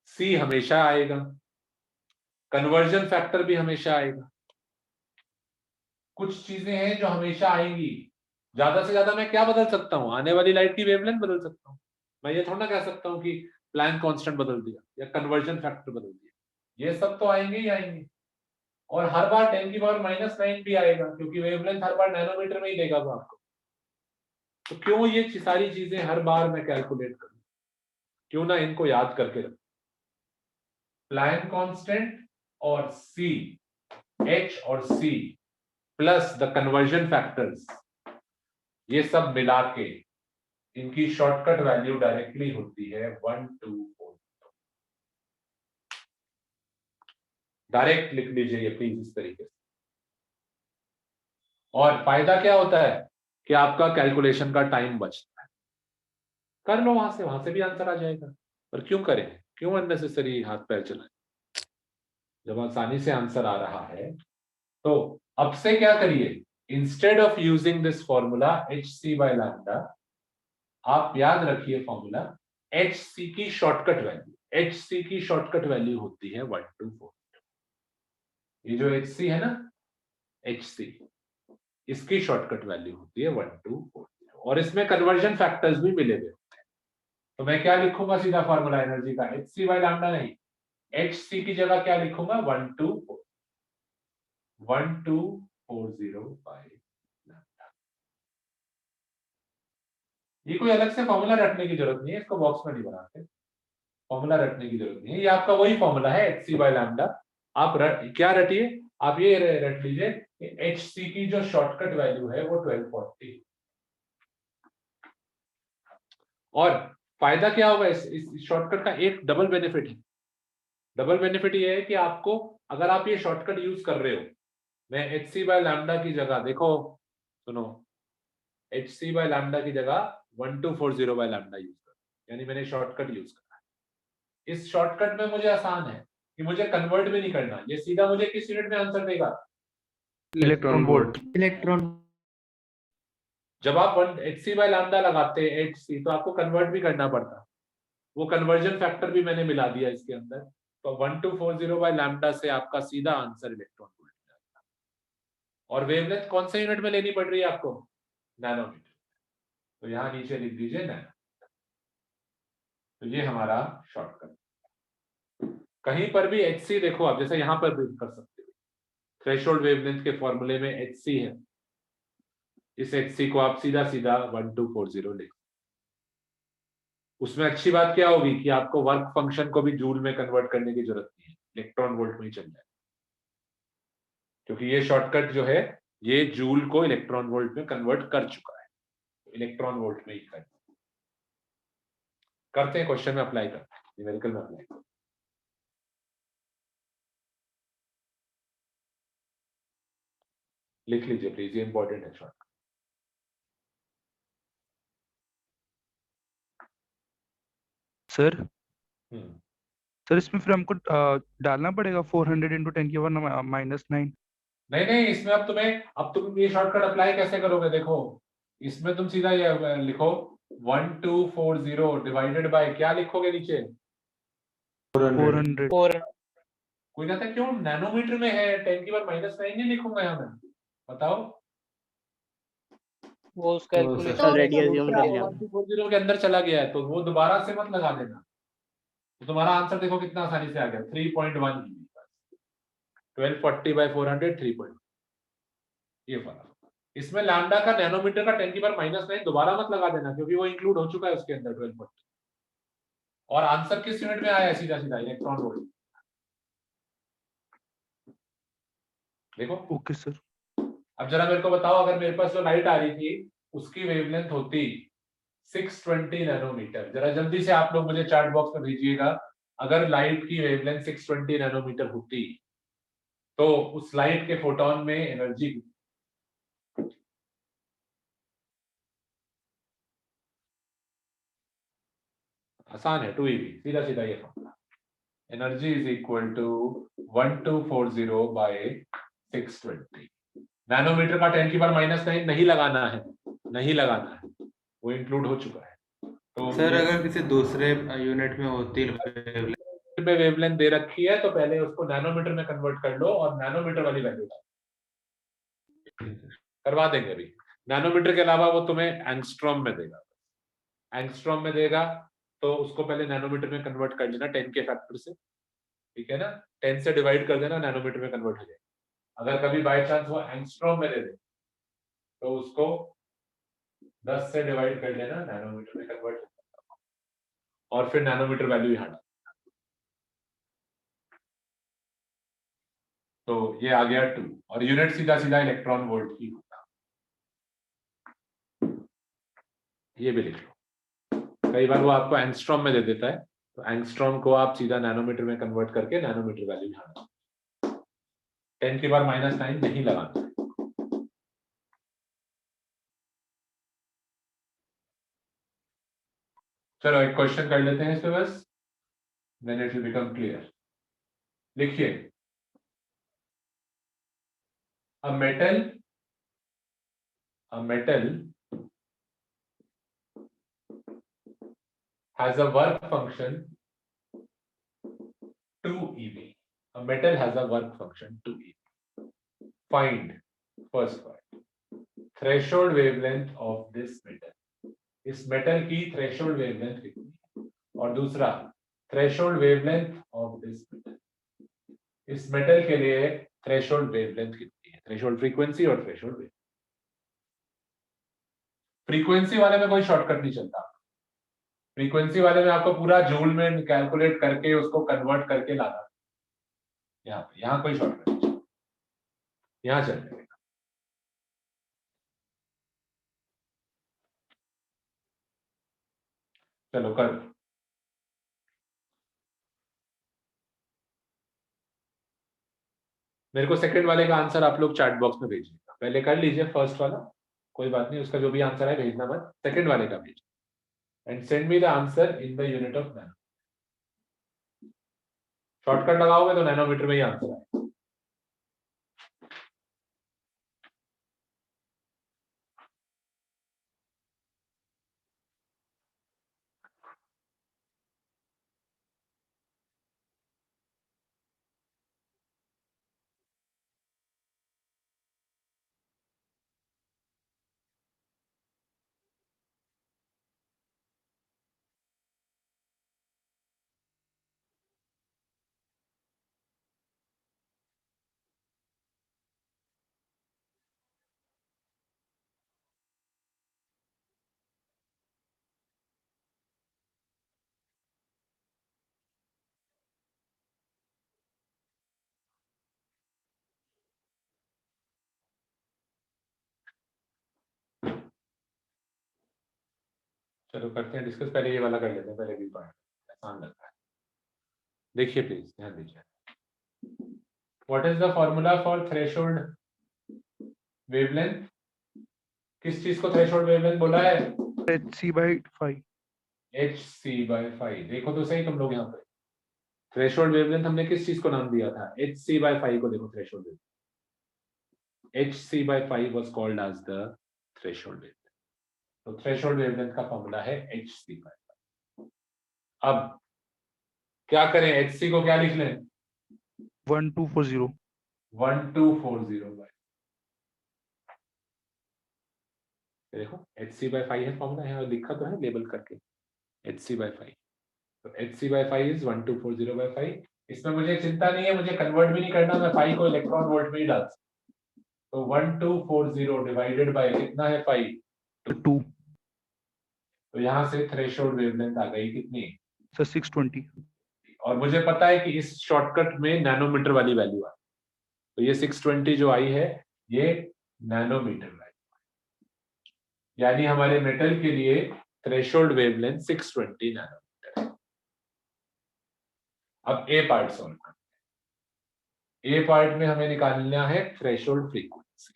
C हमेशा आएगा, कन्वर्जन फैक्टर भी हमेशा आएगा। कुछ चीजें हैं जो हमेशा आएंगी। ज्यादा से ज्यादा मैं क्या बदल सकता हूँ? आने वाली लाइट की वेवलेंथ बदल सकता हूँ। मैं ये थोड़ा ना कह सकता हूँ कि प्लैंक कांस्टेंट बदल दिया या कन्वर्जन फैक्टर बदल दिया। ये सब तो आएंगे ही आएंगे, और हर बार 10 की पावर -9 भी आएगा, क्योंकि वेवलेंथ हर बार नैनोमीटर में ही देगा वो आपको। तो क्यों ये सारी चीजें हर बार मैं कैलकुलेट करूं? क्यों ना इनको याद करके रखूं। प्लैंक कांस्टेंट और C, H और C plus the conversion factors, ये सब मिला के इनकी शॉर्टकट वैल्यू डायरेक्टली होती है 1242। डायरेक्ट लिख लीजिए ये प्लीज इस तरीके से। और फायदा क्या होता है कि आपका कैलकुलेशन का टाइम बचता है। कर लो वहां से भी आंसर आ जाएगा। पर क्यों करें, क्यों अननेसेसरी हाथ पैर चलाएं जब आसानी से आंसर आ रहा है? तो अब से क्या करिए, instead of using this formula hc by lambda, आप याद रखिए फॉर्मूला hc की शॉर्टकट वैल्यू, hc की शॉर्टकट वैल्यू होती है 1242। ये जो hc है ना, hc, इसकी शॉर्टकट वैल्यू होती है 1240, और इसमें कन्वर्जन फैक्टर्स भी मिले हुए होते हैं। तो मैं क्या लिखूंगा सीधा फॉर्मूला एनर्जी का, hc बाय लैम्डा नहीं, hc की जगह क्या लिखूंगा, 1240 बाय लैम्डा। ये कोई अलग से फॉर्मूला रटने की जरूरत नहीं है, इसको बॉक्स में नहीं बनाते, फॉर्मूला रटने की जरूरत नहीं है, ये आपका वही फॉर्मूला है hc बाय लैम्डा। आप क्या रटिए, आप ये रट लीजिए कि hc की जो शॉर्टकट वैल्यू है वो 1240। और फायदा क्या होगा इस शॉर्टकट का? एक डबल बेनिफिट है। डबल बेनिफिट ये है कि आपको, अगर आप ये शॉर्टकट यूज कर रहे हो मैं hc बाय लैम्डा की जगह देखो सुनो, hc बाय लैम्डा की जगह 1240 बाय लैम्डा यूज कर, यानी मैंने शॉर्टकट यूज करा। इस शॉर्टकट में मुझे आसान है कि मुझे कन्वर्ट भी नहीं करना, ये सीधा मुझे किस यूनिट में आंसर देगा? Electron volt. इलेक्ट्रॉन। जब आप hc बाय लैम्डा लगाते हैं hc, तो आपको कन्वर्ट भी करना पड़ता, वो कन्वर्जन फैक्टर भी मैंने मिला दिया इसके अंदर। तो 1240 बाय लैम्डा से आपका सीधा आंसर इलेक्ट्रॉन वोल्ट में आता है। और वेवलेंथ कौन से यूनिट में लेनी पड़ रही है आपको? नैनोमीटर। तो यहां नीचे लिख दीजिए नैनो। तो ये हमारा शॉर्टकट। कहीं पर भी hc देखो आप, जैसे यहां पर भी कर सकते हो, थ्रेशोल्ड वेवलेंथ के फॉर्मूले में hc है, इस hc को आप सीधा सीधा 1240 लिख। उसमें अच्छी बात क्या होगी कि आपको वर्क फंक्शन को भी जूल में कन्वर्ट करने की जरूरत नहीं है, इलेक्ट्रॉन वोल्ट में ही चल जाए, क्योंकि ये शॉर्टकट जो है ये जूल को इलेक्ट्रॉन वोल्ट में कन्वर्ट कर चुका है, इलेक्ट्रॉन वोल्ट में ही करते हैं, क्वेश्चन में अप्लाई करते हैं, न्यूमेरिकल में अप्लाई करते हैं। लिख लीजिए प्लीज, ये इंपॉर्टेंट है शॉर्टकट। सर सर इसमें फिर हमको डालना पड़ेगा 400 इंटू 10⁻⁻⁹। नहीं नहीं, इसमें अब तुम ये शॉर्टकट अप्लाई कैसे करोगे? देखो इसमें तुम सीधा ये लिखो 1240 डिवाइडेड बाय क्या लिखोगे नीचे? 400। और कोई कहता है क्यों नैनोमीटर में है, 10⁻⁻⁹ नहीं लिखूंगा यहाँ मैं, बताओ। वो उस सर कैलकुलेशन already assume कर लिया। 1240 के अंदर चला गया है, तो वो दोबारा से मत लगा देना। तो तुम्हारा आंसर देखो कितना आसानी से आ गया, 3.1 1240 बाय 400 3. ये फर्क। इसमें लैम्डा का नैनोमीटर का 10⁻⁹ दोबारा मत लगा देना, क्योंकि वो इंक्लूड हो चुका है उसके अंदर 1240। और आंसर किस यूनिट में आया है? सीधा सीधा इलेक्ट्रॉन वोल्ट। देखो ओके सर। अब जरा मेरे को बताओ, अगर मेरे पास जो लाइट आ रही थी उसकी वेवलेंथ होती 620 नैनोमीटर, जरा जल्दी से आप लोग मुझे चैट बॉक्स में भेजिएगा, अगर लाइट की वेवलेंथ 620 नैनोमीटर होती तो उस लाइट के फोटोन में एनर्जी आसान है, 2eV, सीधा सीधा ये formula, energy is equal to 1240 by 620। Nanometer का 10⁻⁹ नहीं लगाना है, नहीं लगाना है, वो इंक्लूड हो चुका है। तो सर अगर किसी दूसरे यूनिट में होती है पे वेवलेंथ दे रखी है तो पहले उसको नैनोमीटर में कन्वर्ट कर लो और नैनोमीटर वाली वैल्यू करवा देंगे। अभी नैनोमीटर के अलावा वो तुम्हें एंगस्ट्रॉम में देगा, एंगस्ट्रॉम में देगा तो उसको पहले नैनोमीटर में कन्वर्ट कर लेना 10 के फैक्टर से, ठीक है ना, 10 से डिवाइड कर देना, नैनोमीटर में कन्वर्ट हो जाएगा। अगर कभी बाय चांस वो एंगस्ट्रॉम में दे दे तो उसको 10 से डिवाइड कर लेना, नैनोमीटर में कन्वर्ट, और फिर नैनोमीटर वैल्यू यहाँ डाल। तो ये आ गया 2, और यूनिट सीधा सीधा इलेक्ट्रॉन वोल्ट ही होगा। ये भी लिख लो, कई बार वो आपको एंगस्ट्रॉम में दे देता है, तो एंगस्ट्रॉम को आप सीधा नैनोमीटर में कन्वर्ट करके नैनोमीटर वैल्यू यहाँ डालो, 10⁻⁹ नहीं लगाना है। चलो एक क्वेश्चन कर लेते हैं इस पे बस, then it will become clear। लिखिए, a metal has a work function 2eV. A metal has a work function 2eV. Find first part, threshold wavelength of this metal. इस मेटल की थ्रेशोल्ड वेवलेंथ कितनी है? और दूसरा threshold wavelength of this metal, इस metal के लिए threshold wavelength कितनी है? थ्रेशोल्ड फ्रीक्वेंसी और थ्रेशोल्ड वेव। फ्रीक्वेंसी वाले में कोई शॉर्टकट नहीं चलता, फ्रीक्वेंसी वाले में आपको पूरा जूल में कैलकुलेट करके उसको कन्वर्ट करके लाना, यहाँ कोई शॉर्टकट नहीं चलता, यहाँ चल जाएगा। चलो कर, मेरे को सेकंड वाले का आंसर आप लोग चैट बॉक्स में भेजिएगा, पहले कर लीजिए फर्स्ट वाला, कोई बात नहीं, उसका जो भी आंसर है भेजना मत, सेकंड वाले का भेजिए and send me the answer in the unit of nano. Shortcut लगाओगे तो नैनोमीटर में ही आंसर आएगा। चलो करते हैं डिस्कस, पहले ये वाला कर लेते हैं, पहले भी पार्ट आसान लगता है। देखिए प्लीज ध्यान दीजिए, what is the formula for threshold wavelength? किस चीज को थ्रेशोल्ड वेवलेंथ बोला है? hc/5। hc/5। देखो तो सही तुम लोग यहाँ पे, थ्रेशोल्ड वेवलेंथ हमने किस चीज को नाम दिया था? hc/5 को। देखो threshold wavelength hc/5 was called as the threshold wavelength. तो थ्रेशोल्ड वेवलेंथ का फॉर्मूला है hc/5। अब क्या करें, hc को क्या लिख लें? 1240। 1240 देखो hc/5 है फॉर्मूला, है और लिखा तो है लेबल करके hc/5। तो hc/5 इज 1240/5। इसमें मुझे चिंता नहीं है, मुझे कन्वर्ट भी नहीं करना, मैं 5 को इलेक्ट्रॉन वोल्ट में ही डाल सकता। तो 1240 डिवाइडेड बाय कितना है 5? 2 तो यहां से थ्रेशोल्ड वेवलेंथ आ गई कितनी? सर 620। और मुझे पता है कि इस शॉर्टकट में नैनोमीटर वाली वैल्यू आई, तो ये 620 जो आई है ये नैनोमीटर वैल्यू, यानी हमारे मेटल के लिए थ्रेशोल्ड वेवलेंथ 620 नैनोमीटर है। अब ए पार्ट सॉल्व करते हैं। ए पार्ट में हमें निकालना है थ्रेशोल्ड फ्रीक्वेंसी।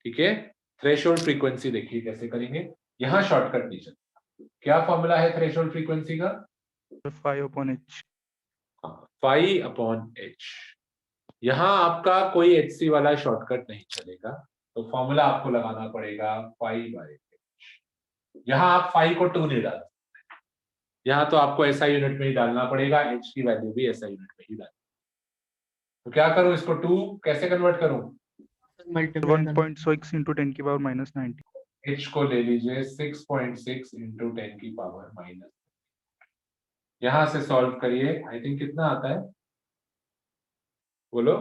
ठीक है, थ्रेशोल्ड फ्रीक्वेंसी देखिए कैसे करेंगे, यहां शॉर्टकट नहीं चलता। क्या फॉर्मूला है थ्रेशोल्ड फ्रीक्वेंसी का? 5/h। हाँ, 5/h। यहां आपका कोई hc वाला शॉर्टकट नहीं चलेगा, तो फॉर्मूला आपको लगाना पड़ेगा 5/h। यहां आप 5 को 2 नहीं डाल, यहां तो आपको SI यूनिट में ही डालना पड़ेगा, h की वैल्यू भी SI यूनिट में ही डालना। तो क्या करूं, इसको 2 कैसे कन्वर्ट करूं? मल्टीप्लाई 1.6 into 10 की पावर -90। h को ले लीजिए 6.6 into 10 की पावर माइनस, यहां से सॉल्व करिए, आई थिंक कितना आता है बोलो?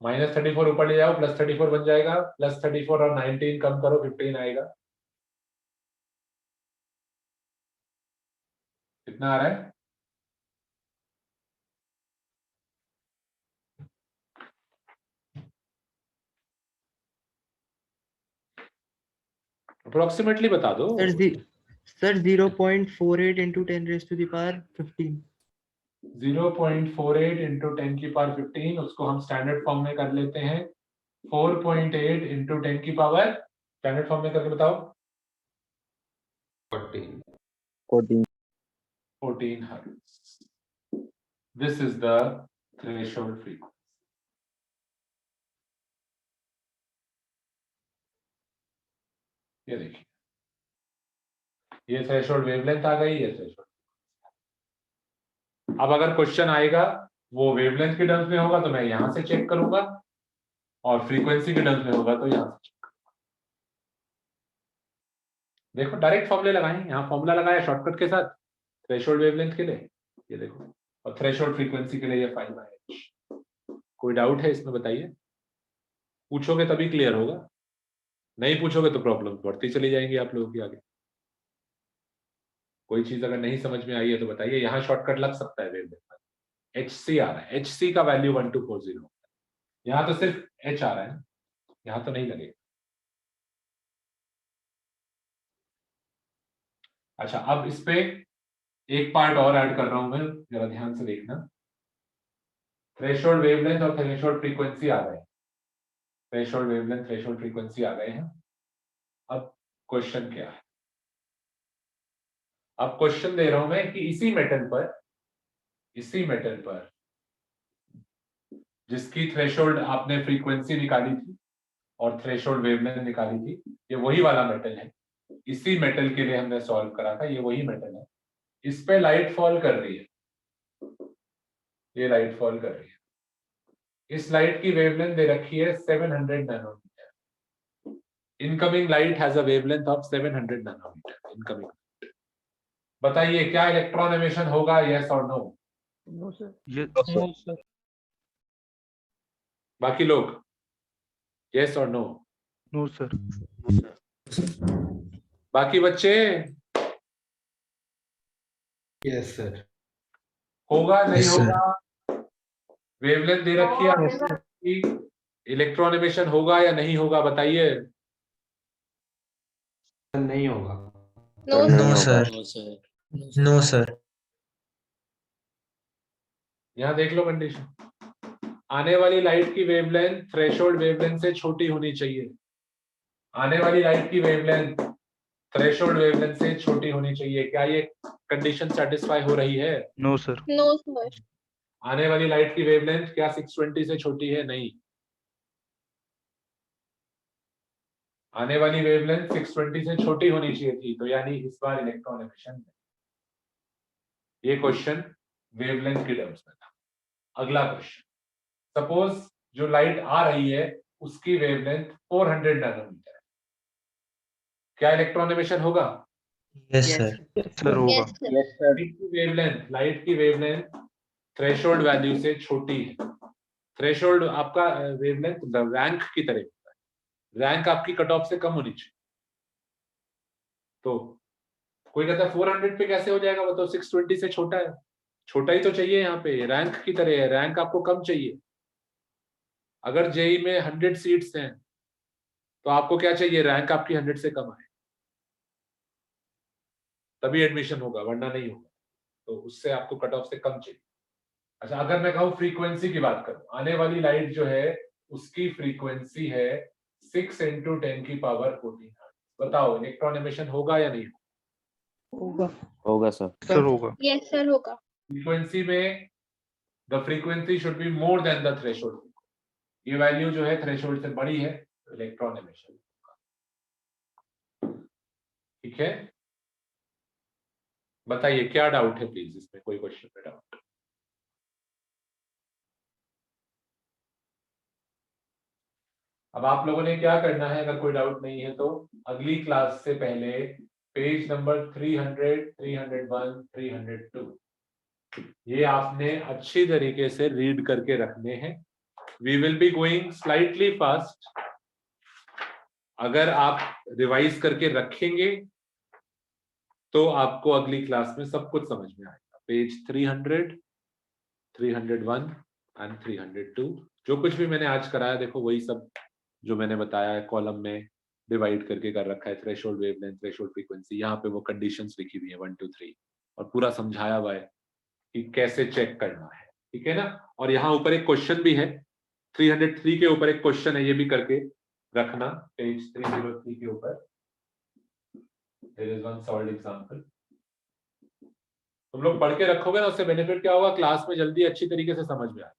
-34 ऊपर ले जाओ, +34 बन जाएगा, +34 और 19 कम करो 15 आएगा। कितना आ रहा है? अप्रोक्सीमेटली बता दो। Sir 0.48 into 10 raised to the power 15। 0.48 into 10 की पावर 15, उसको हम स्टैंडर्ड फॉर्म में कर लेते हैं 4.8 into 10 की पावर, स्टैंडर्ड फॉर्म में करके बताओ। 14 hertz। This is the threshold frequency। ये देखिए, ये थ्रेशोल्ड वेवलेंथ आ गई, ये थ्रेशोल्ड। अब अगर क्वेश्चन आएगा वो वेवलेंथ के टर्म्स में होगा तो मैं यहां से चेक करूंगा, और फ्रीक्वेंसी के टर्म्स में होगा तो यहां से चेक करूंगा। देखो डायरेक्ट फॉर्मूले लगाए, यहाँ फॉर्मूला लगाया शॉर्टकट के साथ थ्रेशोल्ड वेवलेंथ के लिए, ये देखो, और थ्रेशोल्ड फ्रीक्वेंसी के लिए ये 5/h। कोई डाउट है इसमें बताइए? पूछोगे तभी क्लियर होगा, नहीं पूछोगे तो प्रॉब्लम बढ़ती चली जाएंगी आप लोगों की आगे। कोई चीज अगर नहीं समझ में आई है तो बताइए, यहाँ शॉर्टकट लग सकता है वेवलेंथ में। hc आ रहा है, hc का वैल्यू 1240, यहाँ तो सिर्फ h आ रहा है, यहाँ तो नहीं लगेगा। अच्छा, अब इस पे एक पार्ट और ऐड कर रहा हूं मैं, जरा ध्यान से देखना। थ्रेशोल्ड वेवलेंथ और थ्रेशोल्ड फ्रीक्वेंसी आ गए, थ्रेशोल्ड वेवलेंथ थ्रेशोल्ड फ्रीक्वेंसी आ गए हैं। अब क्वेश्चन क्या है? अब क्वेश्चन दे रहा हूं मैं कि इसी मेटल पर जिसकी थ्रेशोल्ड आपने फ्रीक्वेंसी निकाली थी और थ्रेशोल्ड वेवलेंथ निकाली थी, ये वही वाला मेटल है, इसी मेटल के लिए हमने सॉल्व करा था, ये वही मेटल है, इस पे लाइट फॉल कर रही है, ये लाइट फॉल कर रही है, इस लाइट की वेवलेंथ दे रखी है 700 nanometer, incoming light has a wavelength of 700 nanometer incoming. बताइए क्या इलेक्ट्रॉन एमिशन होगा, यस और नो? No sir. No sir. बाकी लोग यस और नो? No, sir. बाकी बच्चे यस सर। होगा नहीं Yes, sir. होगा? वेवलेंथ दे रखी है, इलेक्ट्रॉन एमिशन होगा या नहीं होगा बताइए? नहीं होगा। No sir. No sir. यहां देख लो कंडीशन, आने वाली लाइट की वेवलेंथ थ्रेशोल्ड वेवलेंथ से छोटी होनी चाहिए, आने वाली लाइट की वेवलेंथ थ्रेशोल्ड वेवलेंथ से छोटी होनी चाहिए। क्या ये कंडीशन सेटिस्फाई हो रही है? No, sir. No sir. आने वाली लाइट की वेवलेंथ क्या 620 से छोटी है? नहीं, आने वाली वेवलेंथ 620 से छोटी होनी चाहिए थी, तो यानी इस बार इलेक्ट्रॉन एमिशन है। ये क्वेश्चन वेवलेंथ की टर्म्स में था। अगला क्वेश्चन, सपोज जो लाइट आ रही है उसकी वेवलेंथ 400 नैनोमीटर है, क्या इलेक्ट्रॉन एमिशन होगा? Yes sir. Sir, होगा. Yes sir. लाइट की वेवलेंथ थ्रेशोल्ड वैल्यू से छोटी है। थ्रेशोल्ड आपका वेवलेंथ रैंक की तरह होता है, रैंक आपकी कट ऑफ से कम होनी चाहिए। तो कोई कहता है 400 पे कैसे हो जाएगा, बताओ 620 से छोटा है, छोटा ही तो चाहिए, यहाँ पे रैंक की तरह है, रैंक आपको कम चाहिए। अगर जेई में 100 सीट्स हैं तो आपको क्या चाहिए, रैंक आपकी 100 से कम आए, तभी एडमिशन होगा, वरना नहीं होगा। तो उससे आपको कट ऑफ से कम चाहिए। अच्छा, अगर मैं कहूँ फ्रीक्वेंसी की बात करूं, आने वाली लाइट जो है उसकी फ्रीक्वेंसी है 6 × 10⁻14। बताओ इलेक्ट्रॉन एमिशन होगा या नहीं? होगा। होगा सर। Sir, होगा. यस सर होगा। फ्रीक्वेंसी में the frequency should be more than the threshold, ये वैल्यू जो है थ्रेशोल्ड से बड़ी है, तो इलेक्ट्रॉन एमिशन होगा। ठीक है, बताइए क्या डाउट है प्लीज, इसमें कोई क्वेश्चन में डाउट? अब आप लोगों ने क्या करना है, अगर कोई डाउट नहीं है तो अगली क्लास से पहले पेज नंबर 300, 301, 302 ये आपने अच्छी तरीके से रीड करके रखने हैं। We will be going slightly fast, अगर आप रिवाइज करके रखेंगे तो आपको अगली क्लास में सब कुछ समझ में आएगा। पेज 300, 301 एंड 302 जो कुछ भी मैंने आज कराया, देखो वही सब जो मैंने बताया है, कॉलम में डिवाइड करके कर रखा है, थ्रेशोल्ड वेवलेंथ, थ्रेशोल्ड फ्रीक्वेंसी, यहाँ पे वो कंडीशंस लिखी हुई है 1 2 3 और पूरा समझाया हुआ है कि कैसे चेक करना है। ठीक है ना? और यहाँ ऊपर एक क्वेश्चन भी है, 303 के ऊपर एक क्वेश्चन है, ये भी करके रखना, पेज 303 के ऊपर there is one solved example। तुम लोग पढ़ के रखोगे ना, उससे बेनिफिट क्या होगा, क्लास में जल्दी अच्छी तरीके से समझ में आए।